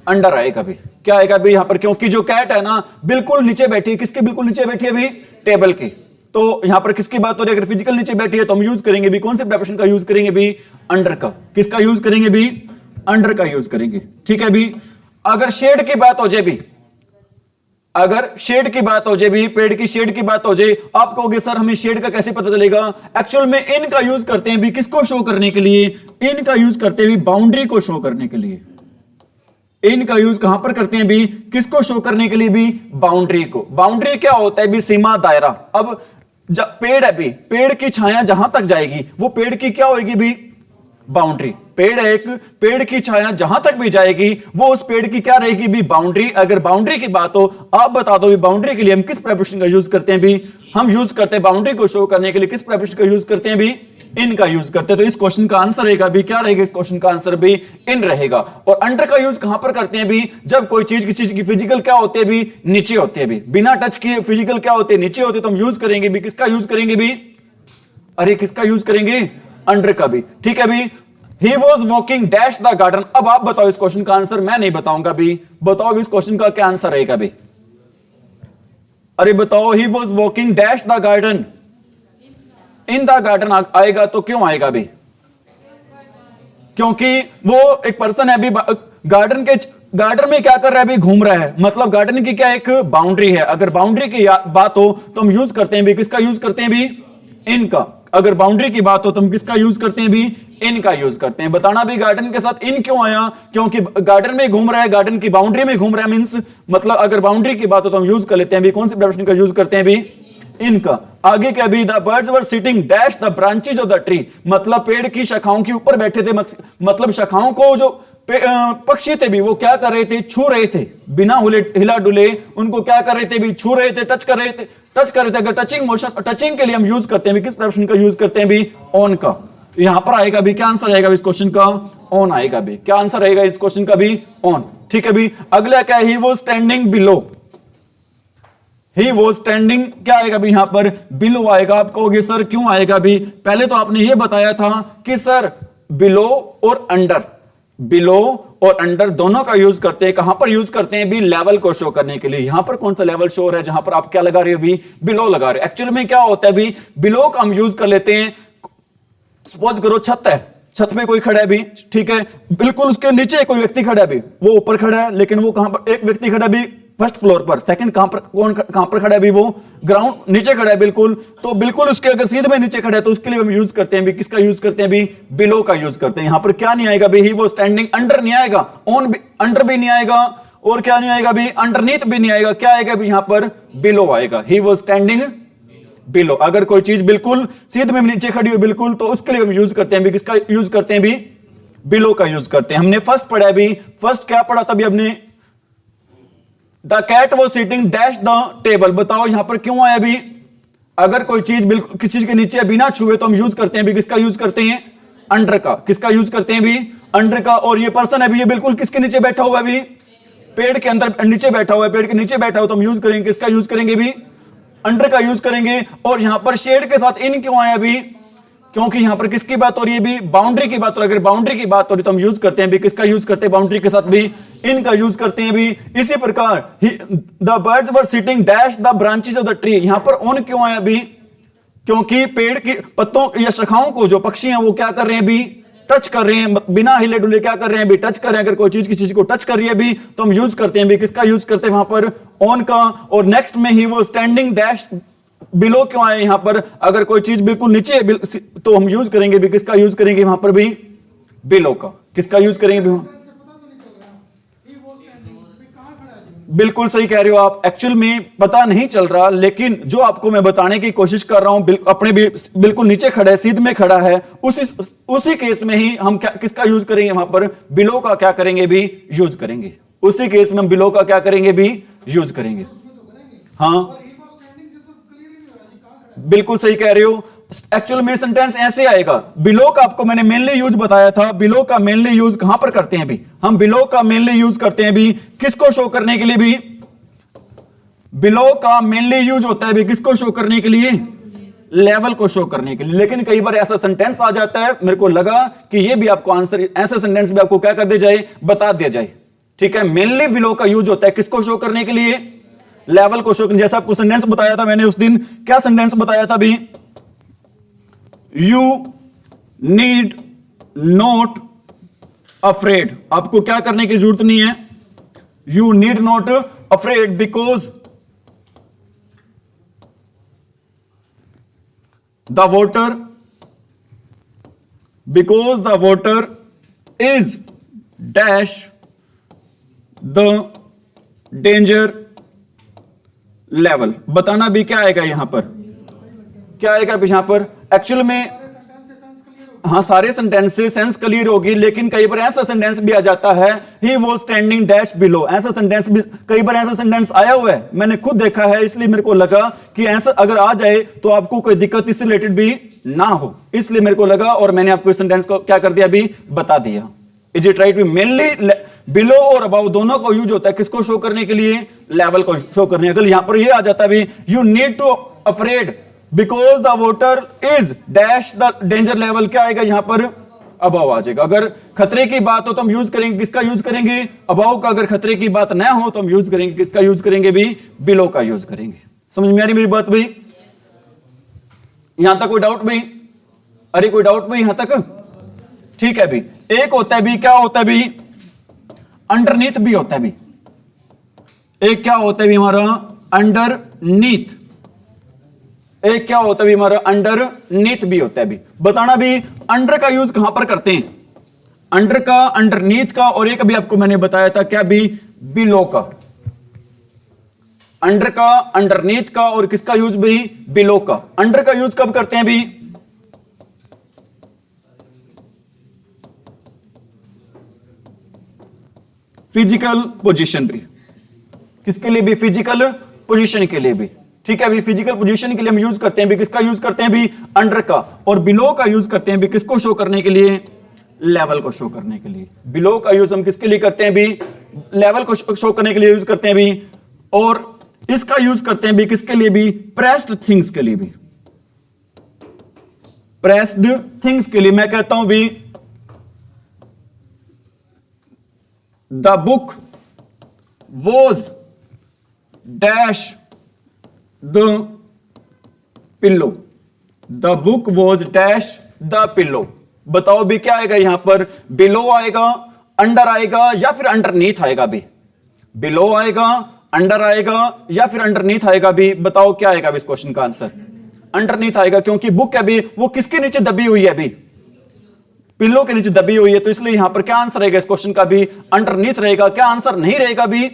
अंडर आएगा भी। क्या आएगा भी यहां पर? क्योंकि जो कैट है ना बिल्कुल नीचे बैठी है, किसके बिल्कुल नीचे बैठी है भी? टेबल की। तो यहां पर किसकी बात हो रही है? अगर फिजिकल नीचे बैठी है तो हम यूज करेंगे भी कौन से प्रेपोजिशन का यूज करेंगे भी? अंडर का। किसका यूज करेंगे भी? अंडर का यूज करेंगे। ठीक है भी, अगर शेड की बात हो जाए भी, अगर शेड की बात हो जाए भी, पेड़ की शेड की बात हो जाए, आप कहोगे सर हमें शेड का कैसे पता चलेगा? एक्चुअल में इन का यूज करते हैं भी किसको शो करने के लिए? इन का यूज करते हैं भी बाउंड्री को शो करने के लिए। इन का यूज कहां पर करते हैं भी? किसको शो करने के लिए भी? बाउंड्री को। बाउंड्री क्या होता है भी? सीमा, दायरा। अब पेड़ है भी, पेड़ की छाया जहां तक जाएगी वो पेड़ की क्या होगी भी? बाउंड्री। पेड़ है एक, पेड़ की छाया जहां तक भी जाएगी वो उस पेड़ की क्या रहेगी भी? बाउंड्री। अगर बाउंड्री की बात हो, आप बता दो भी बाउंड्री के लिए हम किस प्रेपोजिशन का यूज करते हैं भी? हम यूज करते हैं बाउंड्री को शो करने के लिए किस प्रेपोजिशन का यूज करते हैं भी? इन का यूज करते हैं। तो इस क्वेश्चन का आंसर रहेगा भी क्या रहेगा? इस क्वेश्चन का आंसर भी इन रहेगा। और अंडर का यूज कहां पर करते हैं भी? जब कोई चीज किसी चीज की फिजिकल क्या होते हैं भी? नीचे होते हैं भी, बिना टच किए फिजिकल क्या होते हैं? नीचे होते हैं। तो हम यूज करेंगे भी किसका यूज करेंगे भी? अरे किसका यूज करेंगे? अंडर का भी। ठीक है भी। He was walking dash the garden। अब आप बताओ इस क्वेश्चन का आंसर, मैं नहीं बताऊंगा भी। बताओ भी इस क्वेश्चन का क्या आंसर रहेगा भी? अरे बताओ, he was walking dash the garden। In the garden आएगा तो क्यों आएगा भी? क्योंकि वो एक पर्सन है अभी गार्डन में क्या कर रहा है अभी? घूम रहा है। मतलब गार्डन की क्या एक बाउंड्री है। अगर बाउंड्री की बात हो तो हम यूज करते हैं भी किसका यूज करते हैं भी? इनका। अगर बाउंड्री की बात हो तो हम किसका यूज करते हैं भी? इनका यूज करते हैं। बताना भी गार्डन के साथ इन क्यों आया? क्योंकि गार्डन में घूम रहा है, गार्डन की बाउंड्री में घूम रहा है। मींस मतलब अगर बाउंड्री की बात हो तो हम यूज कर लेते हैं भी कौन सी प्रेपोजिशन का यूज करते हैं भी? इनका। आगे क्या भी? The birds were sitting dash the branches of the tree. मतलब पेड़ की शाखाओं के ऊपर बैठे थे। मतलब शाखाओं को जो पक्षी थे भी वो क्या कर रहे थे? छू रहे थे, बिना हिला डुले उनको क्या कर रहे थे भी? छू रहे थे, टच कर रहे थे। अगर टचिंग मोशन, टचिंग के लिए हम यूज करते हैं भी किस प्रेपोजिशन का यूज करते हैं भी? ऑन का। यहां पर आएगा भी क्या आंसर आएगा इस क्वेश्चन का? ऑन आएगा भी। क्या आंसर रहेगा इस क्वेश्चन का भी? ऑन। ठीक है भी। अगला क्या है? He was standing below. He was standing क्या आएगा भी? यहां पर बिलो आएगा। आप कहोगे सर क्यों आएगा भी? पहले तो आपने ये बताया था कि सर बिलो और अंडर, बिलो और अंडर दोनों का यूज करते हैं। कहां पर यूज करते हैं भी? लेवल को शो करने के लिए। यहां पर कौन सा लेवल शो है जहां पर आप क्या लगा रहे हो भी? बिलो लगा रहे हो। एक्चुअली में क्या होता है भी? बिलो का हम यूज कर लेते हैं। सपोज करो छत है, छत पे कोई खड़ा है भी, ठीक है, बिल्कुल उसके नीचे कोई व्यक्ति खड़ा है भी, वो ऊपर खड़ा है लेकिन वो कहां पर? एक व्यक्ति खड़ा है भी फर्स्ट फ्लोर पर, सेकंड कहां पर? कहां पर खड़ा है भी? वो ग्राउंड नीचे खड़ा है बिल्कुल। तो बिल्कुल उसके अगर सीधे में नीचे खड़ा है तो उसके लिए हम यूज करते हैं भी किसका यूज करते हैं भी? बिलो का यूज करते हैं। यहां पर क्या नहीं आएगा भी? ही वो स्टैंडिंग। अंडर नहीं आएगा, ऑन भी, अंडर भी नहीं आएगा, और क्या नहीं आएगा भी? अंडरनीथ भी नहीं आएगा। क्या आएगा भी? यहां पर बिलो आएगा। ही वो स्टैंडिंग बिलो। अगर कोई चीज बिल्कुल सीधे में नीचे खड़ी हो बिल्कुल तो उसके लिए हम यूज करते हैं भी किसका यूज करते हैं भी? बिलो का यूज करते हैं। हमने फर्स्ट पढ़ा भी, फर्स्ट क्या पढ़ा था भी हमने? The cat was sitting dash the table. बताओ यहां पर क्यों आया भी? अगर कोई चीज बिल्कुल किसी चीज के नीचे बिना छुए तो हम यूज करते हैं भी किसका यूज करते हैं? अंडर का। किसका यूज करते हैं भी? अंडर का। और ये पर्सन है भी, ये बिल्कुल किसके नीचे बैठा हुआ है भी? पेड़ के अंदर नीचे बैठा हुआ है। पेड़ के नीचे बैठा हुआ तो हम यूज करेंगे किसका यूज करेंगे भी? अंडर का यूज करेंगे। और यहां पर शेड के साथ इन क्यों आया भी? क्योंकि यहां पर किसकी बात हो रही है भी? बाउंड्री की बात हो रही है। अगर बाउंड्री की बात हो रही है तो हम यूज करते हैं भी किसका यूज करते हैं? बाउंड्री के साथ भी इनका यूज करते हैं भी। इसी प्रकार the birds were sitting dash the branches of the tree. यहां पर ऑन क्यों आया भी? क्योंकि पेड़ की पत्तों या शाखाओं को जो पक्षी हैं वो क्या कर रहे हैं भी? टच कर रहे हैं, बिना हिले डुले क्या कर रहे हैं भी? टच कर रहे हैं। अगर कोई चीज किसी चीज को टच कर रही है भी तो हम यूज करते हैं भी किसका यूज करते हैं वहां पर? ऑन का। और नेक्स्ट में ही वो स्टैंडिंग डैश बिलो क्यों आए यहां पर? अगर कोई चीज बिल्कुल नीचे तो हम यूज करेंगे भी किसका यूज करेंगे वहां पर भी? बिलो का। किसका यूज करेंगे भी? बिल्कुल सही कह रहे हो आप। एक्चुअल में पता नहीं चल रहा, लेकिन जो आपको मैं बताने की कोशिश कर रहा हूं, अपने भी बिल्कुल नीचे खड़ा है, सीध में खड़ा है, उसी केस में ही हम क्या किसका यूज करेंगे वहां पर? बिलो का क्या करेंगे भी? यूज करेंगे। उसी केस में हम बिलो का क्या करेंगे भी? यूज करेंगे। हाँ बिल्कुल सही कह रहे हो। एक्चुअल में सेंटेंस ऐसे आएगा। बिलो का आपको मैंने मेनली यूज बताया था। बिलो का मेनली यूज कहां पर करते हैं भी? हम बिलो का मेनली यूज करते हैं भी किसको शो करने के लिए भी? बिलो का मेनली यूज होता है भी किसको शो करने के लिए? लेवल को शो करने के लिए। लेकिन कई बार ऐसा सेंटेंस आ जाता है, मेरे को लगा कि ये भी आपको आंसर, ऐसा सेंटेंस भी आपको क्या कर दिया जाए? बता दिया जाए। ठीक है, मेनली बिलो का यूज होता है किसको शो करने के लिए? लेवल को शो। जैसा आपको सेंटेंस बताया था मैंने उस दिन, क्या सेंटेंस बताया था भी? You need not afraid. आपको क्या करने की जरूरत नहीं है? You need not afraid because the water is dash the danger level. बताना भी क्या आएगा यहां पर, क्या आएगा यहां पर एक्चुअल में। हाँ, सारे सेंटेंस से सेंस क्लियर होगी, लेकिन कई बार ऐसा सेंटेंस भी आ जाता है he was standing dash below. ऐसा सेंटेंस भी कई बार ऐसा सेंटेंस आया हुआ है, मैंने खुद देखा है, इसलिए मेरे को लगा कि ऐसा अगर आ जाए तो आपको कोई दिक्कत इससे रिलेटेड भी ना हो, इसलिए मेरे को लगा और मैंने आपको इस सेंटेंस को क्या कर दिया, अभी बता दिया। Is it right? Mainly below और अबाउ दोनों को यूज होता है किसको शो करने के लिए, लेवल को शो करने। अगर यहां पर ये आ जाता भी you need to afraid because the water is dash the danger level, क्या आएगा यहां पर, अबाउ आ जाएगा। अगर खतरे की बात हो तो हम यूज करेंगे किसका यूज करेंगे, अबाउ का। अगर खतरे की बात ना हो तो हम यूज करेंगे किसका यूज करेंगे भी, बिलो का यूज करेंगे। समझ में आ रही मेरी बात भाई? यहां तक कोई डाउट भाई? अरे कोई डाउट भाई यहां तक? ठीक है भी। एक होता है भी, क्या होता है भी, अंडरनीथ भी होता है भी। एक क्या होता है भी हमारा अंडरनीथ, एक क्या होता है भी हमारा अंडरनीथ भी होता है भी। बताना भी अंडर का यूज कहां पर करते हैं, अंडर का, अंडरनीथ का, और एक अभी आपको मैंने बताया था क्या भी, बिलो का। अंडर का, अंडरनीथ का, और किसका यूज भी, बिलो का। अंडर का यूज कब करते हैं भी, फिजिकल पोजीशन भी। किसके लिए भी, फिजिकल पोजीशन के लिए भी। ठीक है भी, फिजिकल पोजीशन के लिए हम यूज करते हैं भी किसका यूज करते हैं भी, अंडर का। और बिलो का यूज करते हैं भी किसको शो करने के लिए, लेवल को शो करने के लिए। बिलो का यूज हम किसके लिए करते हैं भी, लेवल को शो करने के लिए यूज करते हैं भी। और इसका यूज करते हैं भी किसके लिए भी, प्रेस्ड थिंग्स के लिए भी। प्रेस्ड थिंग्स के लिए मैं कहता हूं भी the book was dash the pillow, the book was dash the pillow. बताओ भी क्या आएगा यहां पर, बिलो आएगा, अंडर आएगा, या फिर अंडरनीथ आएगा भी। बिलो आएगा, अंडर आएगा, या फिर अंडरनीथ आएगा भी। बताओ क्या आएगा इस क्वेश्चन का आंसर, अंडरनीथ आएगा, क्योंकि बुक है भी वो किसके नीचे दबी हुई है भी, पिल्लो के नीचे दबी हुई है। तो इसलिए यहां पर क्या आंसर रहेगा इस क्वेश्चन का भी, अंडरनीथ रहेगा। क्या आंसर नहीं रहेगा भी,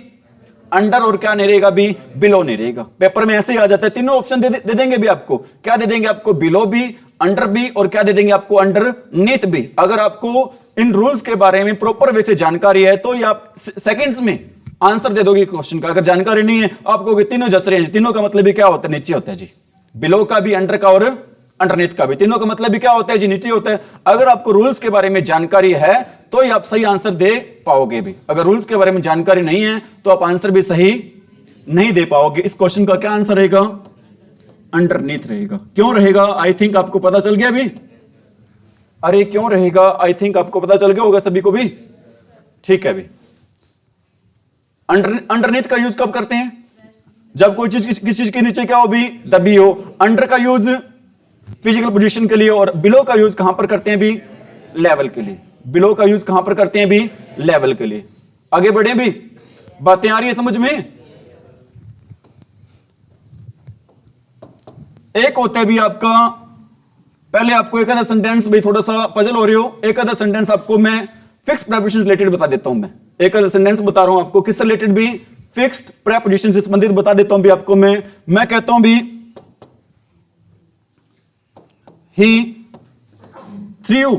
अंडर, और क्या नहीं रहेगा भी, बिलो नहीं रहेगा। पेपर में ऐसे ही आ जाता है, तीनों ऑप्शन दे देंगे भी आपको। क्या दे देंगे आपको, बिलो भी, अंडर भी, और क्या दे देंगे आपको, अंडरनीथ भी। अगर आपको इन रूल्स के बारे में प्रॉपर वे से जानकारी है तो ये आप सेकंड्स में आंसर दे दोगे क्वेश्चन का। अगर जानकारी नहीं है आपको तीनों जच रहे हैं, तीनों का मतलब भी क्या होता है, नीचे होता है जी। बिलो का भी, अंडर का और अंडरनीथ का भी, तीनों का मतलब भी क्या होता है जी, नीचे होता है। अगर आपको रूल्स के बारे में जानकारी है तो ही आप सही आंसर दे पाओगे भी। अगर रूल्स के बारे में जानकारी नहीं है तो आप आंसर भी सही नहीं दे पाओगे। इस क्वेश्चन का क्या आंसर रहेगा, अंडरनीथ रहेगा। क्यों रहेगा, आई थिंक आपको पता चल गया भी। अरे क्यों रहेगा, आई थिंक आपको पता चल गया होगा सभी को भी। ठीक है भी। अंडरनीथ का यूज कब करते हैं, जब कोई चीज किसी चीज के नीचे क्या हो भी, दबी हो। अंडर का यूज फिजिकल पोजीशन के लिए, और बिलो का यूज कहां पर करते हैं भी, लेवल के लिए। बिलो का यूज कहां पर करते हैं भी, लेवल के लिए। आगे बढ़े भी, बातें आ रही है समझ में। एक होता है भी आपका, पहले आपको एक आधा सेंटेंस भी थोड़ा सा पजल हो रही हो, एक आधा सेंटेंस आपको मैं फिक्स्ड प्रीपोजिशन रिलेटेड बता देता हूं। मैं एक आधा सेंटेंस बता रहा हूं आपको किस रिलेटेड भी, फिक्स्ड प्रीपोजिशन से संबंधित बता देता हूं भी आपको। मैं कहता हूं भी he threw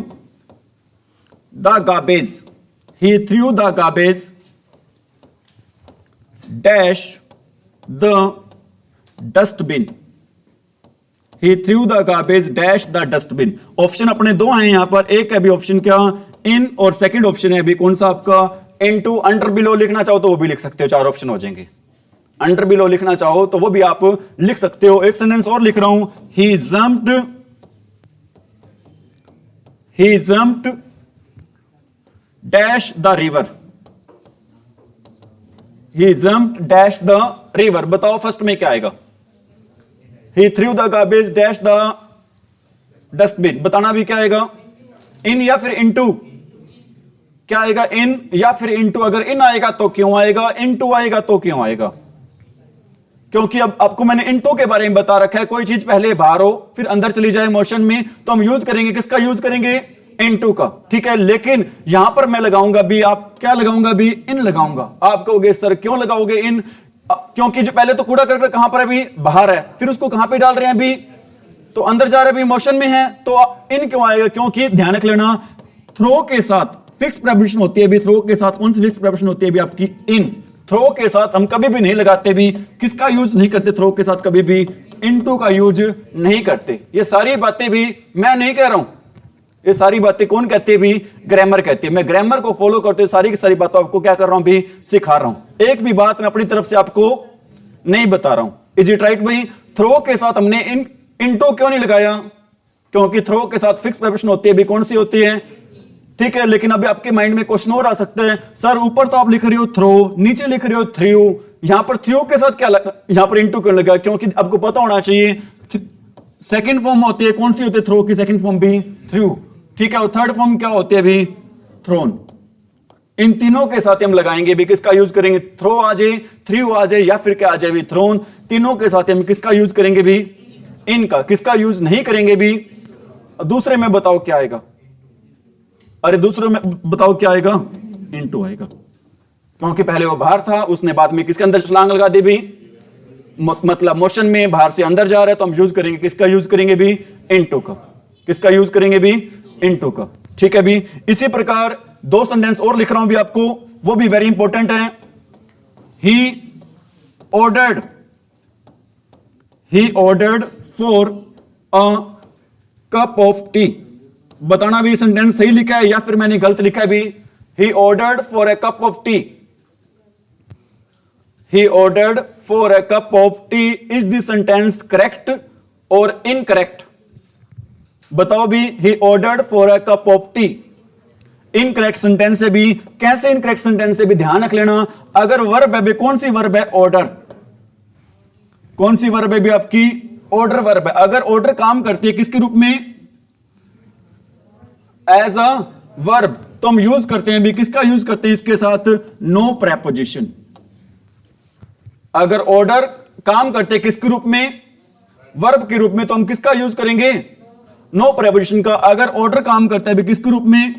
the garbage, he threw the garbage dash the dustbin, he threw the garbage dash the dustbin। Option अपने दो हैं यहां पर, एक है भी ऑप्शन क्या, इन, और सेकंड ऑप्शन है अभी कौन सा आपका, इनटू। अंडर बिलो लिखना चाहो तो वो भी लिख सकते हो, चार ऑप्शन हो जाएंगे। अंडर बिलो लिखना चाहो तो वो भी आप लिख सकते हो। एक सेंटेंस और लिख रहा हूं, he jumped dash the river, he jumped dash the river। बताओ फर्स्ट में क्या आएगा, he threw the garbage dash the dustbin। बताना भी क्या आएगा, इन या फिर इनटू। क्या आएगा, इन या फिर इनटू। अगर इन आएगा तो क्यों आएगा, इनटू आएगा तो क्यों आएगा, क्योंकि अब आपको मैंने इनटू के बारे में बता रखा है। कोई चीज पहले बाहर हो फिर अंदर चली जाए मोशन में तो हम यूज करेंगे किसका यूज करेंगे, इनटू का, ठीक है। लेकिन यहां पर मैं लगाऊंगा भी, आप क्या लगाऊंगा भी, इन लगाऊंगा। आप कहोगे सर क्यों लगाओगे इन, क्योंकि जो पहले तो कूड़ा करकट कहां पर है अभी, बाहर है, फिर उसको कहां पे डाल रहे हैं अभी, तो अंदर जा रहा है अभी, मोशन में है, तो इन क्यों आएगा, क्योंकि ध्यान रख लेना थ्रो के साथ फिक्स प्रेपोजिशन होती है भी, थ्रो के साथ कौन सी फिक्स प्रेपोजिशन होती है भी, आपकी इन। थ्रो के साथ हम कभी भी नहीं लगाते भी, किसका यूज नहीं करते थ्रो के साथ, कभी भी इनटू का यूज नहीं करते। ये सारी बातें भी मैं नहीं कह रहा हूं, ये सारी बातें कौन कहती है भी, ग्रामर कहती है। मैं ग्रामर को फॉलो करते हुए सारी की सारी बातों आपको क्या कर रहा हूं भी, सिखा रहा हूं। एक भी बात मैं अपनी तरफ से आपको नहीं बता रहा हूं। इज इट राइट भाई? थ्रो के साथ हमने इनटू क्यों नहीं लगाया, क्योंकि थ्रो के साथ फिक्स प्रेपोजिशन होती है भी, कौन सी होती है, ठीक है। लेकिन अभी आपके माइंड में क्वेश्चन और आ सकता है, सर ऊपर तो आप लिख रहे हो थ्रो, नीचे लिख रहे हो थ्रू, यहां पर थ्रू के साथ क्या लगा, यहां पर इनटू क्यों लगा, क्योंकि आपको पता होना चाहिए सेकंड फॉर्म होती है, कौन सी होती है थ्रो की सेकंड फॉर्म भी, थ्रू, ठीक है। और थर्ड फॉर्म क्या होती है भी, थ्रोन। इन तीनों के साथ हम लगाएंगे भी, किसका यूज करेंगे, थ्रो आ जाए, थ्रू आ जाए, या फिर क्या आ जाए भी, थ्रोन। तीनों के साथ हम किसका यूज करेंगे भी, इनका। किसका यूज नहीं करेंगे भी, दूसरे में बताओ क्या आएगा, अरे दूसरे में बताओ क्या आएगा, इनटू आएगा, क्योंकि पहले वो बाहर था, उसने बाद में किसके अंदर छलांग लगा दी भी, मतलब मोशन में बाहर से अंदर जा रहा है, तो हम यूज करेंगे, किसका यूज करेंगे भी, इनटू का। किसका यूज करेंगे भी, इनटू का, ठीक है भी। इसी प्रकार दो सेंटेंस और लिख रहा हूं भी आपको, वो भी वेरी इंपॉर्टेंट है। He ordered for a cup of T. बताना भी सेंटेंस सही लिखा है या फिर मैंने गलत लिखा है भी। He ordered for a cup of T, he ordered for a cup of T. Is this sentence correct और इनकरेक्ट? बताओ भी, he ordered for a cup of T incorrect sentence है भी। कैसे इनकरेक्ट सेंटेंस है भी, ध्यान रख लेना। अगर वर्ब है भी, कौन सी वर्ब है, ऑर्डर। कौन सी वर्ब है भी आपकी, ऑर्डर वर्ब है। अगर ऑर्डर काम करती है किसके रूप में, एज अ वर्ब, तो हम यूज करते हैं भी, किसका यूज करते हैं इसके साथ, नो प्रेपोजिशन। अगर ऑर्डर काम करते हैं किसके रूप में, वर्ब के रूप में, तो हम किसका यूज करेंगे, नो प्रेपोजिशन का। अगर ऑर्डर काम करता है भी किसके रूप में,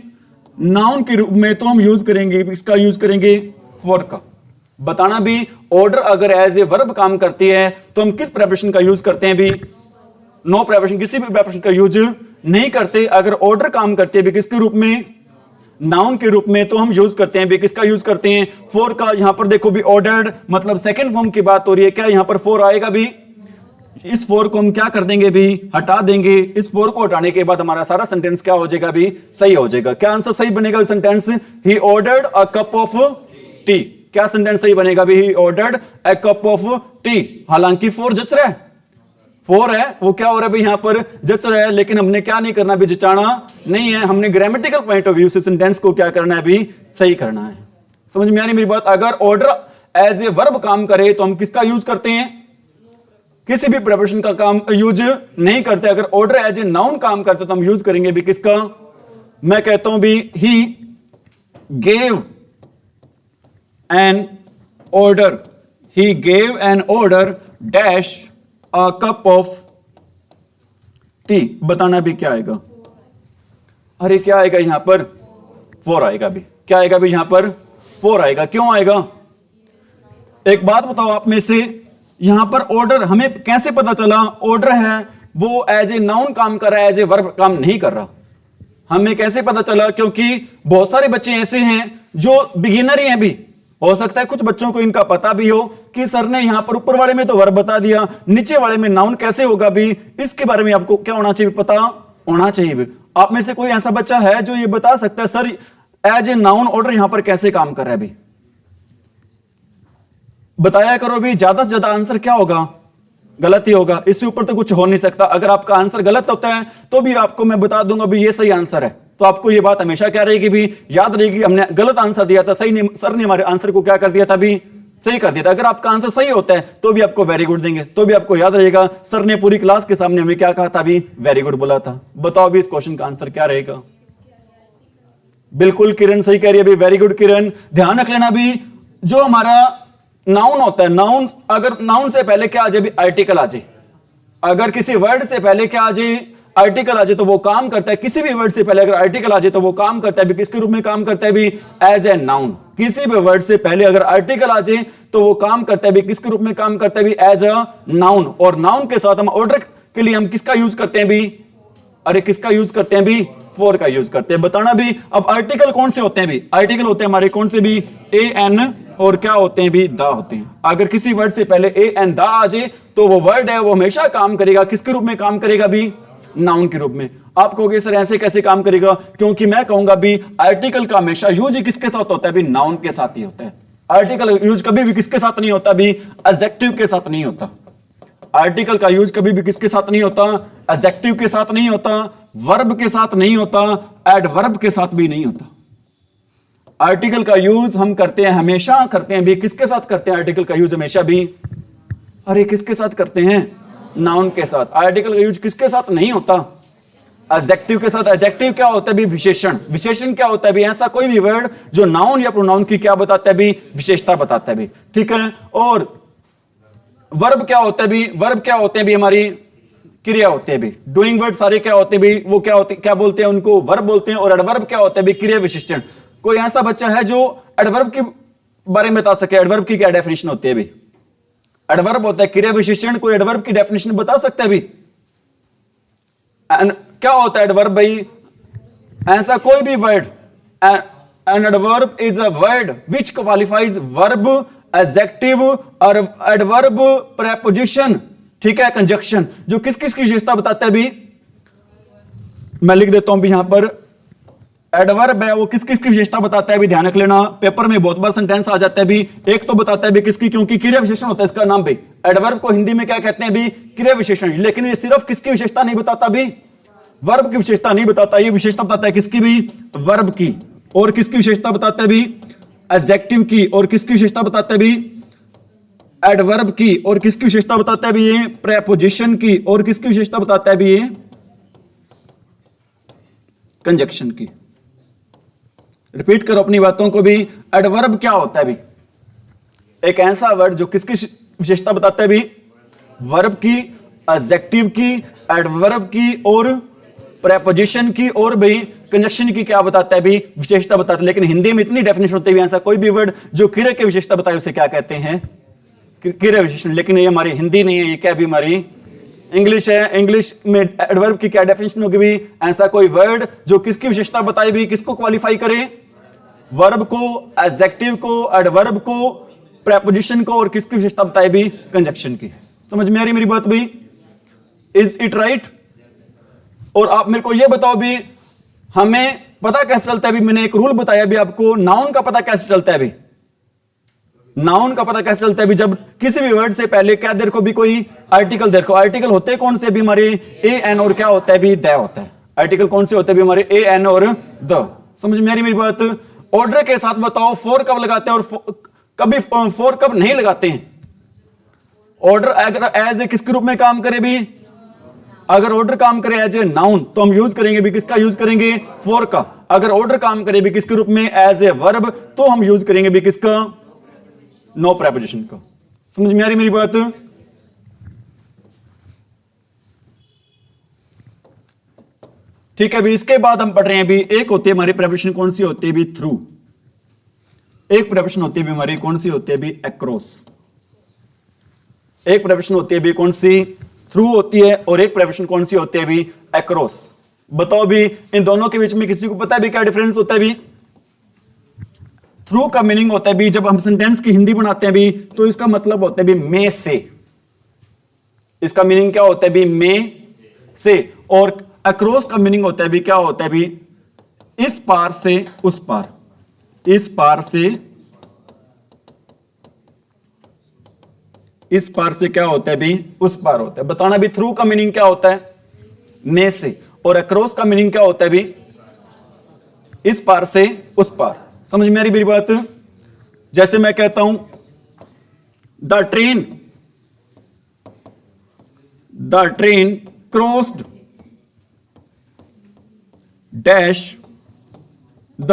नाउन के रूप में, तो हम यूज करेंगे, इसका यूज करेंगे फॉर का। बताना भी, ऑर्डर अगर एज ए वर्ब काम करती है तो हम किस प्रेपोजिशन का यूज करते हैं भी, नो प्रेपोजिशन, किसी भी प्रेपोजिशन का यूज नहीं करते। अगर ऑर्डर काम करते हैं भी किसके रूप में, नाउन के रूप में, तो हम यूज करते हैं भी, किसका यूज करते हैं, फॉर का। यहां पर देखो भी, ऑर्डर्ड मतलब सेकंड फॉर्म की बात हो रही है, क्या यहां पर फॉर आएगा भी, इस फोर को हम क्या कर देंगे भी, हटा देंगे। इस फोर को हटाने के बाद हमारा सारा सेंटेंस क्या हो जाएगा भी, सही हो जाएगा। क्या आंसर सही बनेगा sentence, he ordered a cup of T. क्या सेंटेंस सही बनेगा भी, he ordered a cup of T. हालांकि फोर जच रहा है, फोर है, वो क्या हो रहा है भी, यहां पर जच रहा है, लेकिन हमने क्या नहीं करना भी, जचाना नहीं है। हमने ग्रामेटिकल पॉइंट ऑफ व्यू से सेंटेंस को क्या करना है भी, सही करना है। समझ में आ रही मेरी बात? अगर ऑर्डर एज ए वर्ब काम करे तो हम किसका यूज करते हैं, किसी भी प्रेपोजिशन का काम यूज नहीं करते। अगर ऑर्डर एज ए नाउन काम करते तो हम यूज करेंगे भी किसका, मैं कहता हूं भी, he gave an order, he gave an order dash a cup of T. बताना भी क्या आएगा, अरे क्या आएगा यहां पर, फोर आएगा भी। क्या आएगा भी यहां पर, फोर आएगा। क्यों आएगा, एक बात बताओ आप में से, यहां पर ऑर्डर हमें कैसे पता चला, ऑर्डर है वो एज ए नाउन काम कर रहा है, एज ए वर्ब काम नहीं कर रहा। हमें कैसे पता चला, क्योंकि बहुत सारे बच्चे ऐसे हैं जो बिगिनर ही हैं भी। हो सकता है कुछ बच्चों को इनका पता भी हो कि सर ने यहां पर ऊपर वाले में तो वर्ब बता दिया, नीचे वाले में नाउन कैसे होगा भी, इसके बारे में आपको क्या होना चाहिए, पता होना चाहिए भी। आप में से कोई ऐसा बच्चा है जो ये बता सकता है sir as a noun order यहां पर कैसे काम कर रहा है भी, बताया करो भी। ज्यादा से ज्यादा आंसर क्या होगा, गलत ही होगा, इससे ऊपर तो कुछ हो नहीं सकता। अगर आपका आंसर गलत होता है तो भी आपको मैं बता दूंगा भी ये सही आंसर है, तो आपको ये बात हमेशा क्या रहेगी भी, याद रहेगी। हमने गलत आंसर दिया था, सही नहीं, सर ने हमारे आंसर को क्या कर दिया था भी, सही कर दिया था। अगर आपका आंसर सही होता है तो भी आपको वेरी गुड देंगे, तो भी आपको याद रहेगा सर ने पूरी क्लास के सामने हमें क्या कहा था भी, वेरी गुड बोला था। बताओ भी इस क्वेश्चन का आंसर क्या रहेगा। बिल्कुल किरण सही कह रही है भी, वेरी गुड किरण। ध्यान रख लेना भी, जो हमारा नाउन होता है, नाउन अगर नाउन से पहले क्या आ जाए भी, आर्टिकल आ जाए। अगर किसी वर्ड से पहले क्या आ जाए, आर्टिकल आ जाए तो वो काम करता है, किसी भी वर्ड से पहले अगर आर्टिकल आ जाए तो वो काम करता है भी किसके रूप में काम करता है भी, एज ए नाउन। किसी भी वर्ड से पहले अगर आर्टिकल आ जाए तो वो काम करता है भी किसके रूप में काम करता है भी, एज अ नाउन। और नाउन के साथ हम ऑर्डर के लिए हम किसका यूज करते हैं भी, अरे किसका यूज करते हैं भी, फॉर का यूज करते हैं। बताना भी अब आर्टिकल कौन से होते हैं भी, आर्टिकल होते हैं हमारे कौन से भी, ए एन और क्या होते हैं भी, दा होते हैं। अगर किसी वर्ड से पहले ए एन दा आ जाए तो वो वर्ड है वो हमेशा काम करेगा किसके रूप में काम करेगा भी, नाउन के रूप में। आप कहोगे सर ऐसे कैसे काम करेगा, क्योंकि मैं कहूंगा भी आर्टिकल का हमेशा यूज ही किसके साथ होता है भी, नाउन के साथ ही होता है। आर्टिकल यूज कभी भी किसके साथ नहीं होता भी, एडजेक्टिव के साथ नहीं होता। आर्टिकल का यूज कभी भी किसके साथ नहीं होता, एडजेक्टिव के साथ नहीं होता, वर्ब के साथ नहीं होता, एडवर्ब के साथ भी नहीं होता। आर्टिकल का यूज हम करते हैं, हमेशा करते हैं भी किसके साथ करते हैं, आर्टिकल का यूज हमेशा भी, अरे किसके साथ करते हैं, नाउन के साथ। आर्टिकल का यूज किसके साथ नहीं होता, एडजेक्टिव के साथ। एडजेक्टिव क्या होता है भी, विशेषण। विशेषण क्या होता है भी, ऐसा कोई भी वर्ड जो नाउन या प्रोनाउन की क्या बताता है भी, विशेषता बताता है भी, ठीक है। और वर्ब क्या होता है भी, वर्ब क्या होते हैं भी, हमारी क्रिया होते हैं भी। डूइंग वर्ड सारे क्या होते हैं भी, वो क्या होते, क्या बोलते हैं उनको, वर्ब बोलते हैं। और एडवर्ब क्या होता है भी, क्रिया विशेषण। कोई ऐसा बच्चा है जो एडवर्ब के बारे में बता सके, एडवर्ब की क्या डेफिनेशन होती है भी, एडवर्ब होता है क्रिया विशेषण। कोई एडवर्ब की डेफिनेशन बता सकता है भी, क्या होता है एडवर्ब भाई, ऐसा कोई भी word, an adverb is a word which qualifies verb, adjective और एडवर्ब, प्रेपोजिशन, ठीक है, कंजक्शन, जो किस किस की विशेषता बताता है भी। मैं लिख देता हूं भी यहां पर, एडवर्ब है वो किस किस की विशेषता बताता है भी, ध्यान रख लेना। पेपर में बहुत बार सेंटेंस आ जाता है भी, एक तो बताता है भी किसकी, क्योंकि क्रिया विशेषण होता है इसका नाम भी। एडवर्ब को हिंदी में क्या कहते हैं भी, क्रिया विशेषण। लेकिन ये सिर्फ किसकी विशेषता नहीं बताता भी, वर्ब की विशेषता नहीं बताता, ये विशेषता बताता है किसकी भी, वर्ब की। और किसकी विशेषता बताता है भी, एडजेक्टिव की। और किसकी विशेषता बताता है भी, एडवर्ब की। और किसकी विशेषता बताता है भी, ये प्रेपोजिशन की। और किसकी विशेषता बताता है भी, ये कंजक्शन की। रिपीट करो अपनी बातों को भी। एडवर्ब क्या होता है भी, एक ऐसा वर्ड जो किसकी विशेषता बताता है भी, वर्ब की, एडजेक्टिव की, एडवर्ब की और प्रेपोजिशन की। और भाई कंजक्शन की क्या बताता है भी, विशेषता बताता है। लेकिन हिंदी में इतनी डेफिनेशन होती है, ऐसा कोई भी वर्ड जो क्रिया की विशेषता बताए उसे क्या कहते हैं, क्रिया विशेषण। लेकिन ये हमारी हिंदी नहीं है, ये क्या भी हमारी इंग्लिश है। इंग्लिश में एडवर्ब की क्या डेफिनेशन होगी भी, ऐसा कोई वर्ड जो किसकी विशेषता बताए भी, किसको क्वालिफाई करे, वर्ब को, एडजेक्टिव को, एडवर्ब को, प्रेपोजिशन को। और किसकी विशेषता बताए भी, कंजक्शन की। समझ में आ रही मेरी बात भी, इज इट राइट। और आप मेरे को यह बताओ भी, हमें पता कैसे चलता है भी, मैंने एक रूल बताया भी आपको, नाउन का पता कैसे चलता है भी, नाउन का पता कैसे चलता है भी, जब किसी भी वर्ड से पहले क्या देखो भी, कोई आर्टिकल देखो। आर्टिकल होते हैं कौन से भी, हमारे ए एन और क्या होता है भी, द होता है। आर्टिकल कौन से होते हैं भी, हमारे ए एन और द। समझ में आ रही मेरी बात। ऑर्डर के साथ बताओ, फॉर कब लगाते हैं और कभी फॉर कब नहीं लगाते हैं। ऑर्डर अगर एज ए किसके रूप में काम करे भी, अगर ऑर्डर काम करे एज ए नाउन तो हम यूज करेंगे भी किसका, यूज करेंगे फॉर का। अगर ऑर्डर काम करे भी किसके रूप में, एज ए वर्ब, तो हम यूज करेंगे भी किसका, नो प्रेपोजिशन का। समझ में आ रही मेरी बात। ठीक है भी, इसके बाद हम पढ़ रहे हैं भी, एक होती है हमारी प्रेपोजिशन कौन सी होती है भी, थ्रू। एक प्रेपोजिशन होती है भी हमारी कौन सी होती है भी, अक्रॉस। एक प्रेपोजिशन होती है भी कौन सी, थ्रू होती है। और एक प्रेपोजिशन कौन सी होती है भी, अक्रॉस। बताओ भी इन दोनों के बीच में किसी को पता है भी क्या डिफरेंस होता है भी। थ्रू का मीनिंग होता है भी, जब हम सेंटेंस की हिंदी बनाते हैं भी, तो इसका मतलब होता है भी में से। इसका मीनिंग क्या होता है भी, में से। और अक्रॉस का मीनिंग होता है भी, क्या होता है भी, इस पार से उस पार, इस पार से इस पार से क्या होता है भी, उस पार होता है। बताना भी थ्रू का मीनिंग क्या होता है, में से। और अक्रॉस का मीनिंग क्या होता है भी, इस पार से उस पार। समझ में आ रही मेरी बात। जैसे मैं कहता हूं the train crossed dash the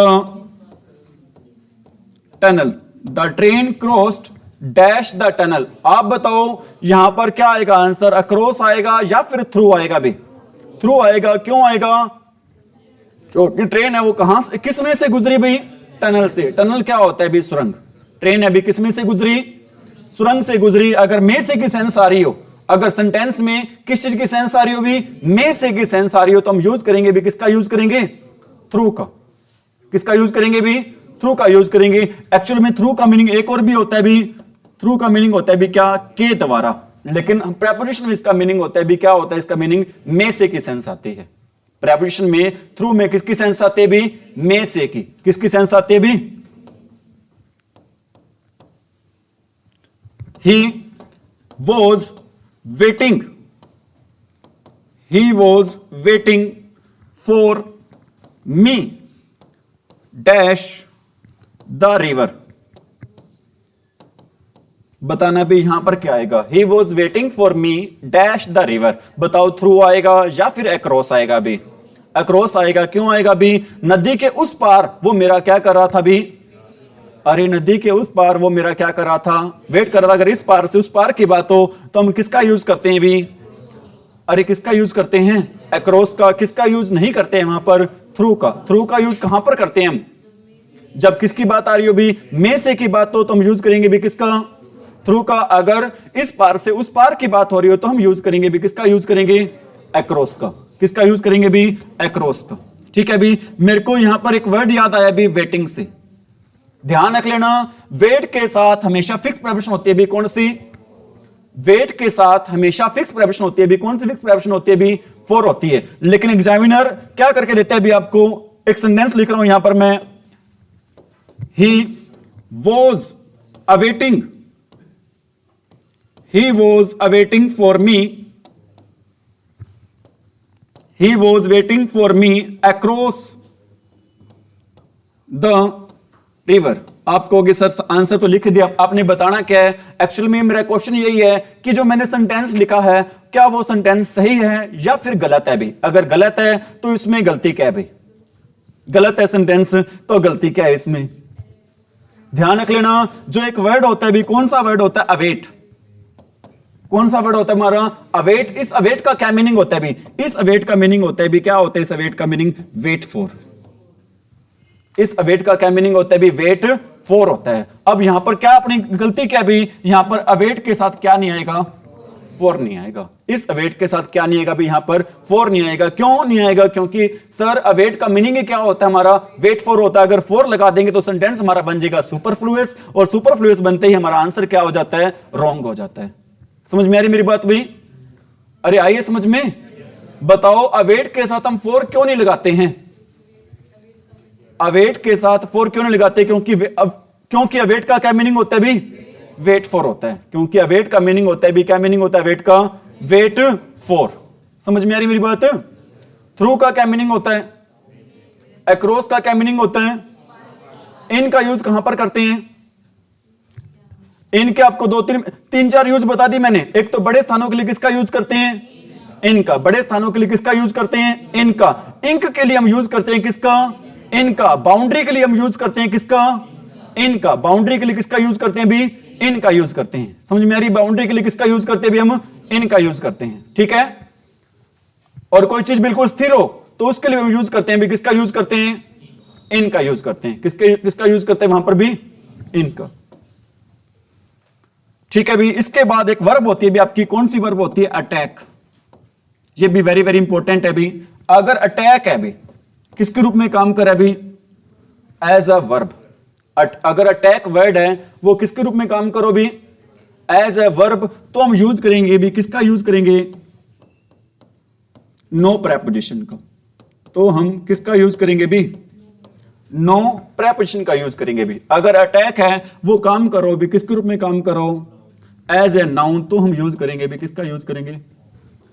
tunnel, the train crossed dash the tunnel. आप बताओ यहां पर क्या आएगा आंसर, अक्रॉस आएगा या फिर थ्रू आएगा भी, थ्रू आएगा। क्यों आएगा? क्योंकि ट्रेन है वो कहां से, किस में से गुजरी भाई? टनल से। टनल क्या होता है भी? सुरंग। ट्रेन अभी किस में से गुजरी? सुरंग से गुजरी। अगर में से की सेंस आ रही हो, अगर सेंटेंस में किस चीज की सेंस आ रही हो भी? में से की सेंस आ रही हो, तो हम यूज करेंगे भी किसका यूज करेंगे? थ्रू का। किसका यूज करेंगे भी? थ्रू का यूज करेंगे। एक्चुअल में थ्रू का मीनिंग एक और भी होता है भी। थ्रू का मीनिंग होता है भी क्या? के द्वारा। लेकिन प्रेपोजिशन में इसका मीनिंग होता है भी क्या होता है? इसका मीनिंग में से की सेंस आती है। प्रेपोजिशन में थ्रू में किसकी सेंस आती है भी? में से की। किसकी सेंस आती है भी? He was waiting. He was waiting for me dash the river. बताना भी यहां पर क्या आएगा? He was waiting for me dash the river. बताओ थ्रू आएगा या फिर अक्रॉस आएगा भी? अक्रॉस आएगा। क्यों आएगा भी? नदी के उस पार वो मेरा क्या कर रहा था भी? अरे नदी के उस पार वो मेरा क्या कर रहा था? वेट कर रहा था। अगर इस पार से उस पार की बात हो तो हम किसका यूज करते हैं भी? अरे किसका यूज करते हैं? अक्रॉस का। किसका यूज नहीं करते हैं वहां पर? थ्रू का। थ्रू का यूज कहां पर करते हैं हम? जब किसकी बात आ रही हो भी? में से की बात हो तो हम यूज करेंगे भी किसका? थ्रू का। अगर इस पार से उस पार की बात हो रही हो तो हम यूज करेंगे भी किसका? यूज करेंगे अक्रॉस का। किसका यूज करेंगे भी? अक्रॉस का। ठीक है भी। मेरे को यहां पर एक वर्ड याद आया भी, वेटिंग से। ध्यान रख लेना, वेट के साथ हमेशा फिक्स प्रेपोजिशन होती है भी। कौन सी? वेट के साथ हमेशा फिक्स प्रेपोजिशन होती है भी। कौन सी फिक्स प्रेपोजिशन होती है भी? फॉर होती है। लेकिन एग्जामिनर क्या करके देता है भी आपको? एक सेंटेंस लिख रहा हूं यहां पर मैं। He was awaiting, he was awaiting for me, he was waiting for me across the river. आप कहोगे सर आंसर तो लिख दिया, आपने बताना क्या है? एक्चुअल में मेरा क्वेश्चन यही है कि जो मैंने सेंटेंस लिखा है क्या वो सेंटेंस सही है या फिर गलत है भी? अगर गलत है तो इसमें गलती क्या है भाई? गलत है सेंटेंस तो गलती क्या है इसमें? ध्यान रख लेना, जो एक वर्ड होता है भी, कौन सा वर्ड होता है? अवेट। कौन सा वर्ड होता है हमारा? अवेट। इस अवेट का क्या मीनिंग होता है भी? इस अवेट का मीनिंग होता है भी क्या होता है? इस अवेट का मीनिंग वेट फॉर। इस अवेट का क्या मीनिंग होता है भी? वेट फॉर होता है। अब यहां पर क्या अपनी गलती क्या भी? यहां पर अवेट के साथ क्या नहीं आएगा? फॉर नहीं आएगा। इस अवेट के साथ क्या नहीं आएगा भी? यहां पर फॉर नहीं आएगा। क्यों नहीं आएगा? क्योंकि सर अवेट का मीनिंग ही क्या होता है हमारा? वेट फॉर होता है। अगर फॉर लगा देंगे तो सेंटेंस हमारा बन जाएगा सुपरफ्लुअस, और सुपरफ्लुअस बनते ही हमारा आंसर क्या हो जाता है? रॉन्ग हो जाता है। समझ में आ रही मेरी बात भाई? अरे आइए समझ में। बताओ अवेट के साथ हम फॉर क्यों नहीं लगाते हैं? अवेट के साथ फॉर क्यों नहीं लगाते? क्योंकि अवेट का क्या मीनिंग होता है भी? वेट फॉर होता है। क्योंकि अवेट का मीनिंग होता है भी, क्या मीनिंग होता है अवेट का? Wait for. समझ में आ रही मेरी बात? थ्रू का क्या मीनिंग होता है? अक्रॉस का क्या मीनिंग होता है? इनका यूज कहां पर करते हैं? इनके आपको तीन चार यूज बता दी मैंने। एक तो बड़े स्थानों के लिए किसका यूज करते हैं? इनका। बड़े स्थानों के लिए किसका यूज करते हैं? इनका। इंक के लिए हम यूज करते हैं किसका? इनका। बाउंड्री के लिए हम यूज करते हैं किसका? इनका। बाउंड्री के लिए किसका यूज करते हैं भी? इनका यूज करते हैं। समझ में आ रही? बाउंड्री के लिए किसका यूज करते हैं भी? हम इनका यूज करते हैं। ठीक है। और कोई चीज बिल्कुल स्थिर हो तो उसके लिए हम यूज करते हैं भी किसका यूज करते हैं? इनका यूज करते हैं। किसका यूज करते हैं वहां पर भी? इनका। ठीक है भी। इसके बाद एक वर्ब होती है भी आपकी, कौन सी वर्ब होती है? अटैक। ये भी वेरी वेरी इंपॉर्टेंट है भी। अगर अटैक है भी किसके रूप में काम करे भी? As a verb. अगर अटैक वर्ड है वो किसके रूप में काम करो भी? As a verb. तो हम यूज करेंगे भी किसका यूज करेंगे? नो प्रेपोजिशन का। तो हम किसका यूज करेंगे भी? नो प्रेपोजिशन का यूज करेंगे भी। अगर अटैक है वो काम करो भी किसके रूप में काम करो? As a noun. तो हम यूज करेंगे भी किसका यूज करेंगे?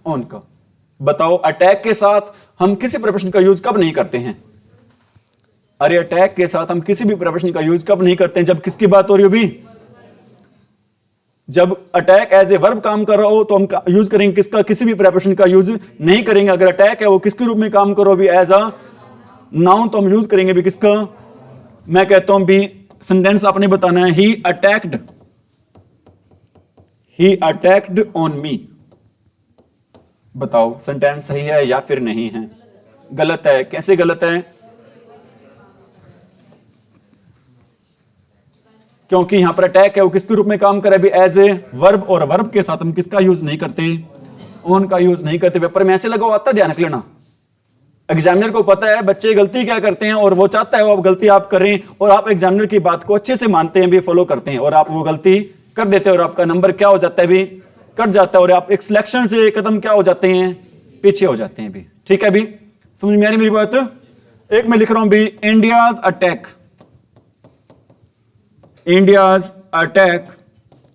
ऑन का। बताओ अटैक के साथ हम किसी प्रेपोजिशन का यूज कब नहीं करते हैं? अरे अटैक के साथ हम किसी भी प्रेपोजिशन का यूज कब नहीं करते हैं? जब किसकी बात हो रही हो भी? जब अटैक एज ए वर्ब काम कर रहा हो तो हम यूज करेंगे किसका? किसी भी प्रेपोजिशन का यूज नहीं करेंगे। अगर अटैक है वो किसके रूप में काम करो भी? As a noun. तो हम यूज करेंगे भी किसका? मैं कहता हूं भी सेंटेंस आपने बताना है। ही अटैक्ड ऑन मी। बताओ सेंटेंस सही है या फिर नहीं है? गलत है। कैसे गलत है? क्योंकि यहां पर अटैक है, वो किसके रूप में काम करे भी? एज ए वर्ब, और वर्ब के साथ हम किसका यूज नहीं करते? ऑन का यूज नहीं करते। पेपर में ऐसे लगा आता, ध्यान रख लेना। एग्जामिनर को पता है बच्चे गलती क्या करते हैं, और वो चाहता है वो गलती आप करें, और आप एग्जामिनर की बात को अच्छे से मानते हैं भी, फॉलो करते हैं, और आप वो गलती कर देते हैं, और आपका नंबर क्या हो जाता है भी? कट जाता है, और आप एक सिलेक्शन से कदम क्या हो जाते हैं? पीछे हो जाते हैं भी। ठीक है भी, समझ में आ रही मेरी बात? एक मैं लिख रहा हूं भी, इंडियाज अटैक, इंडियाज अटैक।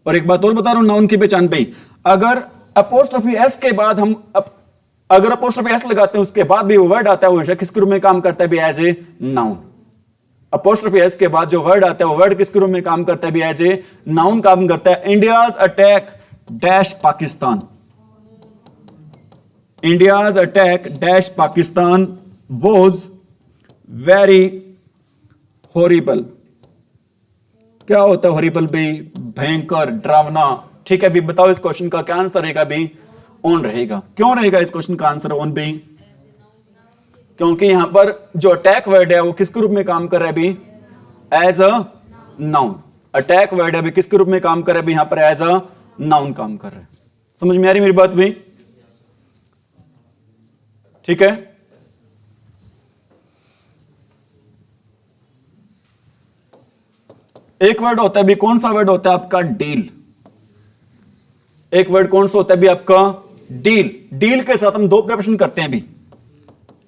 और एक बात और बता रहा हूं नाउन की पहचान पे, अगर अपोस्ट्रोफी एस के बाद हम अगर अपोस्ट्रोफी एस लगाते हैं उसके बाद भी वो वर्ड आता है, वो हमेशा किसके रूप में काम करता है भी? As a noun. Apostrophe S के बाद जो वर्ड आता है वो वर्ड किसके रूप में काम करता है भी? एज ए नाउन काम करता है। India's attack dash Pakistan, India's attack dash Pakistan was very horrible. क्या होता है हॉरिबल भी? भयंकर, डरावना। ठीक है भी, बताओ इस क्वेश्चन का क्या आंसर रहेगा भी? ऑन रहेगा। क्यों रहेगा इस क्वेश्चन का आंसर ऑन भी? क्योंकि यहां पर जो अटैक वर्ड है वो किसके रूप में काम कर रहा है भी? As a noun. Attack word है भी किसके रूप में काम कर रहा है भी? यहां पर एज अ नाउन काम कर रहा है। समझ में आ रही मेरी बात भी? ठीक है। एक वर्ड होता है भी, कौन सा वर्ड होता है आपका? डील। एक वर्ड कौन सा होता है भी आपका? डील। डील के साथ हम दो प्रिपरेशन करते हैं भी।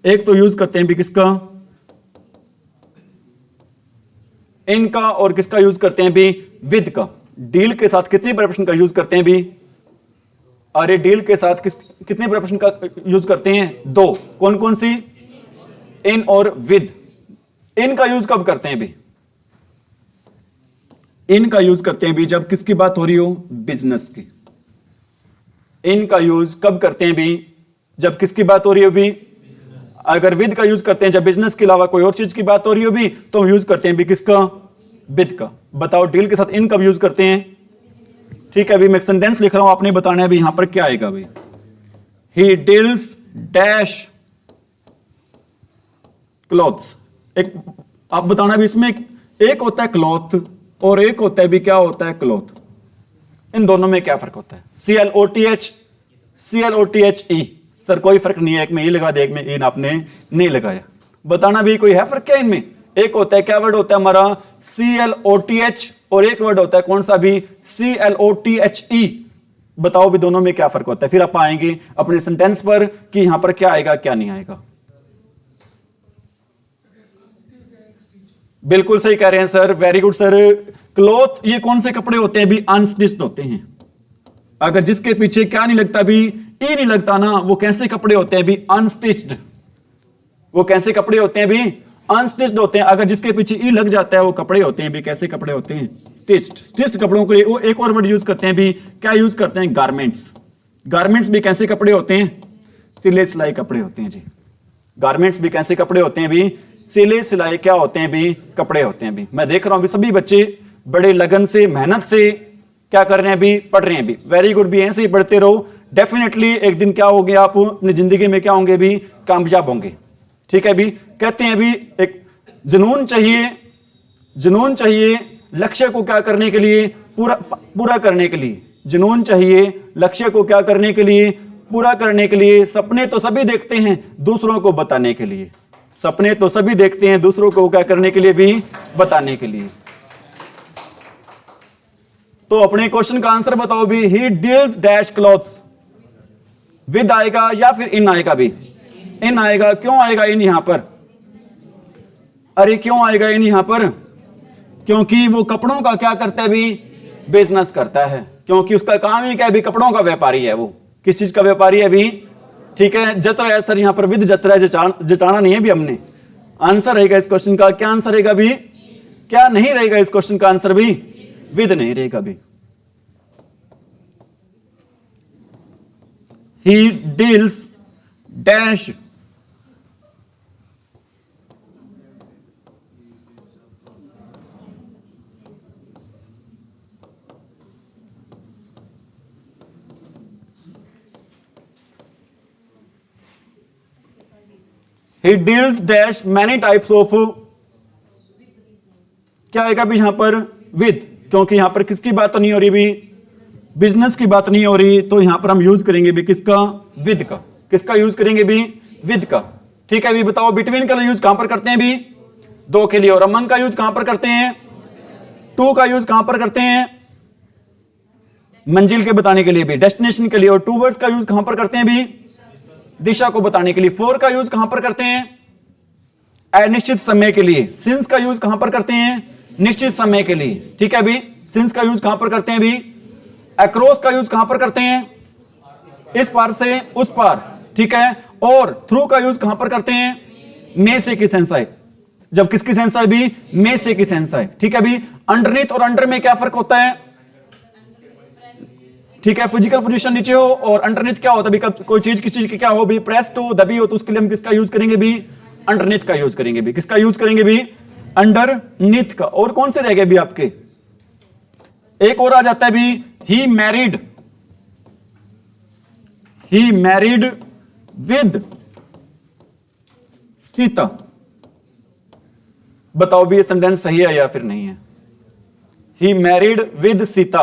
एक तो यूज करते हैं भी किसका? इनका, और किसका यूज करते हैं भी? विद का। डील के साथ कितनी प्रिपरेशन का यूज करते हैं भी? अरे डील के साथ कितनी प्रिपरेशन का यूज करते हैं? दो। कौन कौन सी? इन और विद। इन का यूज कब करते हैं भी? इन का यूज करते हैं भी जब किसकी बात हो रही हो? बिजनेस की। इन का यूज कब करते हैं भी? जब किसकी बात हो रही हो भी? अगर विद का यूज करते हैं जब बिजनेस के अलावा कोई और चीज की बात हो रही हो भी, तो हम यूज करते हैं भी किसका? विद का। बताओ डील के साथ इन कब यूज करते हैं? ठीक है अभी मैं एक सेंटेंस लिख रहा हूं, आपने बताना है अभी यहां पर क्या आएगा भाई। He deals dash clothes. एक आप बताना भी, इसमें एक होता है क्लॉथ और एक होता है भी क्या होता है? क्लॉथ। इन दोनों में क्या फर्क होता है? CLOTH, CLOTHE। सर कोई फर्क नहीं है, एक में ई लगा दे, एक में ई आपने नहीं लगाया। बताना भी कोई है फर्क क्या इनमें? एक होता है क्या वर्ड होता है हमारा? CLOTH, और एक वर्ड होता है कौन सा भी? CLOTHE। बताओ भी दोनों में क्या फर्क होता है? फिर आप आएंगे अपने सेंटेंस पर कि यहां पर क्या आएगा क्या नहीं आएगा। बिल्कुल सही कह रहे हैं sir, very good sir. Cloth ये कौन से कपड़े होते हैं भी? अनस्टिच्ड होते हैं। अगर जिसके पीछे क्या नहीं लगता भी? ई नहीं लगता ना, वो कैसे कपड़े होते हैं भी? अनस्टिच्ड। वो कैसे कपड़े होते हैं भी? अनस्टिच्ड होते हैं। अगर जिसके पीछे ई लग जाता है वो कपड़े होते हैं भी कैसे कपड़े होते हैं? स्टिच्ड। स्टिच्ड कपड़ों के लिए वो एक और वर्ड यूज करते हैं भी, क्या यूज करते हैं? गारमेंट्स। गारमेंट्स भी कैसे कपड़े होते हैं? सिले सिलाई कपड़े होते हैं जी। गारमेंट्स भी कैसे कपड़े होते हैं भी? सिले सिलाई क्या होते हैं भी? कपड़े होते हैं भी। मैं देख रहा हूं भी सभी बच्चे बड़े लगन से मेहनत से क्या कर रहे हैं भी? पढ़ रहे हैं भी। वेरी गुड भी, ऐसे ही पढ़ते रहो। डेफिनेटली एक दिन क्या होंगे आप अपनी जिंदगी में? क्या होंगे भी? कामयाब होंगे। ठीक है भी। कहते हैं भी एक जुनून चाहिए, जुनून चाहिए लक्ष्य को क्या करने के लिए? पूरा करने के लिए। जुनून चाहिए लक्ष्य को क्या करने के लिए? पूरा करने के लिए। सपने तो सभी देखते हैं दूसरों को बताने के लिए। सपने तो सभी देखते हैं दूसरों को क्या करने के लिए भी? बताने के लिए। तो अपने क्वेश्चन का आंसर बताओ भी। He deals dash clothes. With आएगा या फिर इन आएगा भी? इन आएगा। क्यों आएगा इन यहां पर? अरे क्यों आएगा इन यहां पर? क्योंकि वो कपड़ों का क्या करता है भी? बिजनेस करता है। क्योंकि उसका काम ही क्या है भी? कपड़ों का व्यापारी है वो। किस चीज का व्यापारी है भी? ठीक है, जच रहा है सर यहां पर, विद जच रहा है, जटाना नहीं है भी हमने। आंसर रहेगा इस क्वेश्चन का क्या? आंसर रहेगा भी? क्या नहीं रहेगा इस क्वेश्चन का आंसर भी? विद नहीं रहेगा भी। He deals dash he deals dash many types of, क्या आएगा भी यहां पर विद, क्योंकि यहां पर किसकी बात तो नहीं हो रही भी, बिजनेस की बात नहीं हो रही, तो यहां पर हम यूज करेंगे भी किसका, विद का। किसका यूज करेंगे भी, विद का। ठीक है भी, बताओ बिटवीन का यूज कहां पर करते हैं भी, दो के लिए, और अमंग का यूज कहां पर करते हैं, टू का यूज कहां पर करते हैं, मंजिल के बताने के लिए भी, डेस्टिनेशन के लिए, और टूवर्ड्स का यूज कहां पर करते हैं भी, दिशा को बताने के लिए। फोर का यूज कहां पर करते हैं, अनिश्चित समय के लिए। सिंस का यूज कहां पर करते हैं, निश्चित समय के लिए। ठीक है भी, सिंस का यूज कहां पर करते हैं भी, अक्रॉस का यूज कहां पर करते हैं, इस पार से उस पार। ठीक है, और थ्रू का यूज कहां पर करते हैं, में से की सेंस है, जब किसकी सेंस है भी, में से की सेंस है। ठीक है भी, अंडरनीथ और अंडर में क्या फर्क होता है, ठीक है, फिजिकल पोजीशन नीचे हो, और अंडरनीथ क्या होता है भी, कब कोई चीज किस चीज की क्या हो भी, प्रेस्ड हो, दबी हो, तो उसके लिए हम किसका यूज करेंगे भी, अंडरनीथ का यूज करेंगे भी। किसका यूज करेंगे भी, अंडरनीथ का। और कौन से रह गए भी आपके, एक और आ जाता है भी, ही मैरिड विद सीता। बताओ भी ये सेंटेंस सही है या फिर नहीं है। He married with Sita,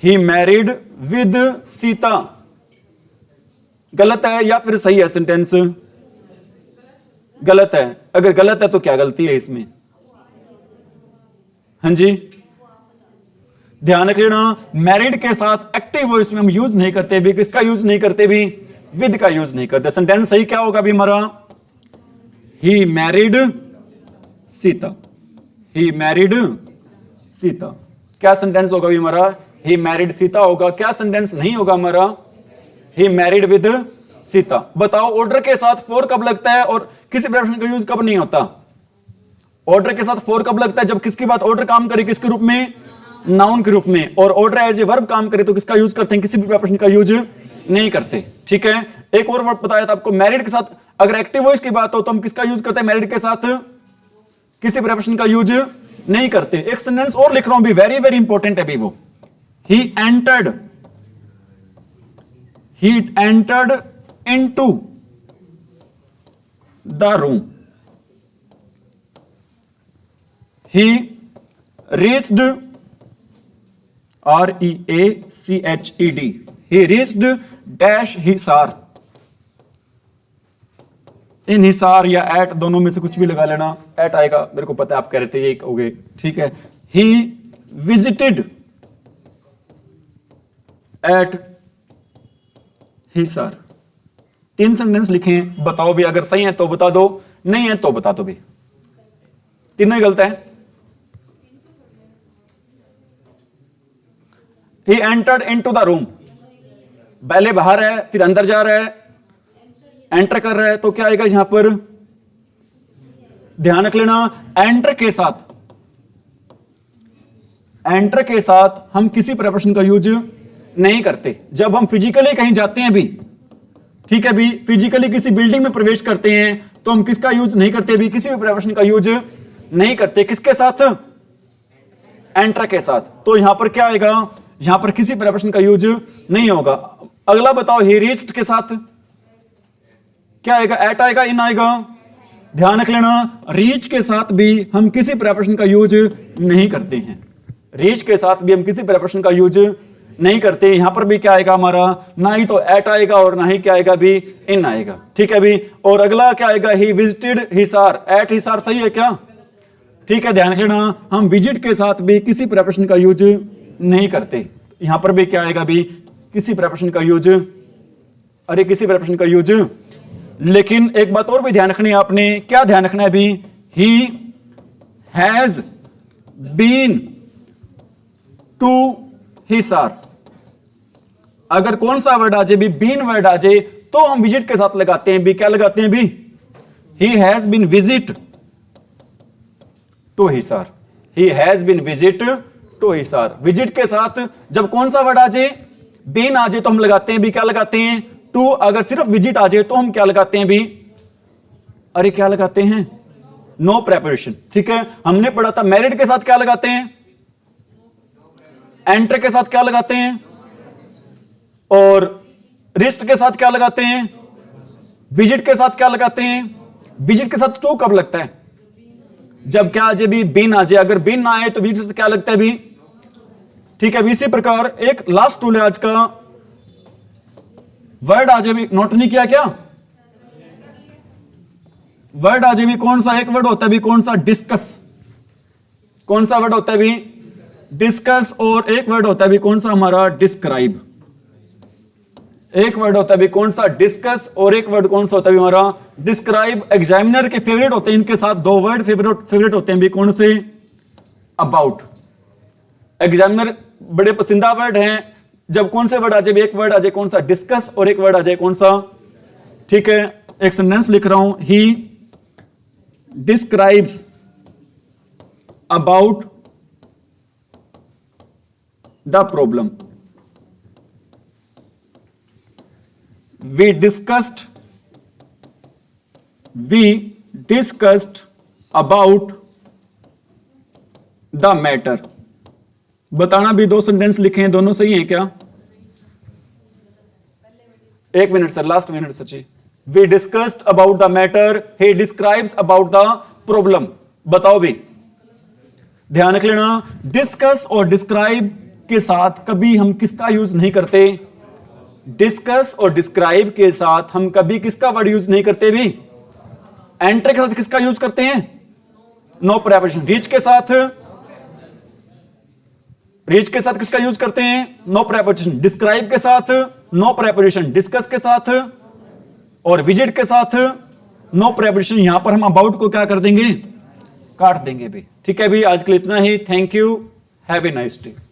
he married with Sita, गलत है या फिर सही है सेंटेंस, गलत है। अगर गलत है तो क्या गलती है इसमें, हाँ जी, ध्यान रख लेना, मैरिड के साथ एक्टिव वॉइस में हम यूज नहीं करते भी, किसका यूज नहीं करते भी, विद का यूज नहीं करते। सेंटेंस सही क्या होगा भी हमारा, he married Sita, he married Sita. क्या सेंटेंस होगा भी हमारा, ही मैरिड सीता होगा। क्या सेंटेंस नहीं होगा हमारा, ही मैरिड विद सीता। बताओ ऑर्डर के साथ फोर कब लगता है और किसी प्रेपोजिशन का यूज कब नहीं होता। ऑर्डर के साथ फोर कब लगता है, जब किसकी बात, ऑर्डर काम करे किसके रूप में, नाउन के रूप में, और ऑर्डर एज ए वर्ब काम करे तो किसका यूज करते हैं, किसी भी प्रेपोजिशन का यूज नहीं करते। ठीक है, एक और वर्ड बताया था आपको, मैरिड के साथ अगर एक्टिव वॉइस की बात हो तो हम किसका यूज करते हैं, मैरिड के साथ किसी प्रेपोजिशन का यूज नहीं करते। एक सेंटेंस और लिख रहा हूं भी, वेरी वेरी इंपॉर्टेंट है भी वो, he entered into the room, he reached, REACHED, he reached dash Hisar. इन हिसार या एट दोनों में से कुछ भी लगा लेना, एट आएगा, मेरे को पता है आप कह रहे थे ये हो गए। ठीक है, he visited एट हिसार। तीन सेंटेंस लिखे, बताओ भी, अगर सही है तो बता दो, नहीं है तो बता दो भी, तीनों ही गलत है। He entered into the room, पहले बाहर है फिर अंदर जा रहा है, एंटर कर रहा है, तो क्या आएगा यहां पर, ध्यान रख लेना, एंटर के साथ हम किसी प्रेपोजिशन का यूज नहीं करते। जब हम फिजिकली कहीं जाते हैं भी, ठीक है भी, फिजिकली किसी बिल्डिंग में प्रवेश करते हैं तो हम किसका यूज नहीं करते भी, किसी भी प्रेपोजिशन का यूज नहीं करते। किसके साथ, एंटर के साथ। तो यहां पर क्या आएगा, यहां पर किसी प्रेपोजिशन का यूज नहीं होगा। अगला बताओ, ही रीच्ड के साथ क्या आएगा, एट आएगा, इन आएगा। ध्यान रख लेना, रीच के साथ भी हम किसी प्रेपोजिशन का यूज नहीं करते हैं, रीच के साथ भी हम किसी प्रेपोजिशन का यूज नहीं करते। यहां पर भी क्या आएगा हमारा, ना ही तो एट आएगा और ना ही क्या आएगा भी, इन आएगा। ठीक है भी, और अगला क्या आएगा, he visited Hisar, at Hisar सही है क्या, ठीक है, ध्यान रखना, हम विजिट के साथ भी किसी प्रेपोजिशन का यूज नहीं करते। यहां पर भी क्या आएगा भी, किसी प्रेपोजिशन का यूज, अरे किसी प्रेपोजिशन का यूज। लेकिन एक बात और भी ध्यान रखनी है आपने, क्या ध्यान रखना है भी, he has been to Hisar. अगर कौन सा वर्ड आ जाए भी, बीन वर्ड आ जाए, तो हम विजिट के साथ लगाते हैं भी, क्या लगाते हैं भी, he has been visit to Hisar, he has been visit to Hisar. Visit के साथ जब कौन सा वर्ड आ जाए, बीन आ जाए, तो हम लगाते हैं भी, क्या लगाते हैं, टू। अगर सिर्फ विजिट आ जाए तो हम क्या लगाते हैं भी, अरे क्या लगाते हैं, नो प्रेपोजिशन। ठीक है, हमने पढ़ा था मैरिड के साथ क्या लगाते हैं, एंटर के साथ क्या लगाते हैं, और रिस्ट के साथ क्या लगाते हैं, विजिट के साथ क्या लगाते हैं? विजिट के साथ टू कब लगता है? जब क्या आ जाए भी? बीन आ जाए। अगर बीन ना आए तो विजिट से क्या लगता है भी? ठीक है भी। इसी प्रकार एक लास्ट टूल है आज का, वर्ड आ जाए भी। नोट नहीं किया क्या? वर्ड आ जाए भी। कौन सा एक वर्ड होता है भी? कौन सा? डिस्कस। कौन सा वर्ड होता है भी? डिस्कस। और एक वर्ड होता है भी कौन सा हमारा? डिस्क्राइब। एक वर्ड होता है भी कौन सा? डिस्कस। और एक वर्ड कौन सा होता है भी हमारा? डिस्क्राइब। एग्जामिनर के फेवरेट होते हैं इनके साथ दो वर्ड फेवरेट होते हैं भी। कौन से? अबाउट। एग्जामिनर बड़े पसंदीदा वर्ड हैं। जब कौन से वर्ड आ जाए? एक वर्ड आ जाए कौन सा? डिस्कस। और एक वर्ड आ जाए कौन सा? ठीक है, एक सेंटेंस लिख रहा हूं, he describes about the problem. We discussed about the matter। बताना भी। दो सेंटेंस लिखे हैं, दोनों सही है क्या? एक minute sir, last minute Sachi. We discussed about the matter, he describes about the problem। बताओ भी, ध्यान रख लेना। डिस्कस और डिस्क्राइब के साथ कभी हम किसका यूज नहीं करते? डिस्कस और डिस्क्राइब के साथ हम कभी किसका वर्ड यूज नहीं करते भी? एंटर के साथ किसका यूज करते हैं? No preposition. रीच के साथ किसका यूज करते हैं? No preposition. डिस्क्राइब के साथ नो प्रेपोजिशन। डिस्कस के साथ और विजिट के साथ नो प्रेपोजिशन। यहां पर हम अबाउट को क्या कर देंगे? काट देंगे भी। ठीक है भी, आज के लिए इतना ही। Thank you, have a nice day.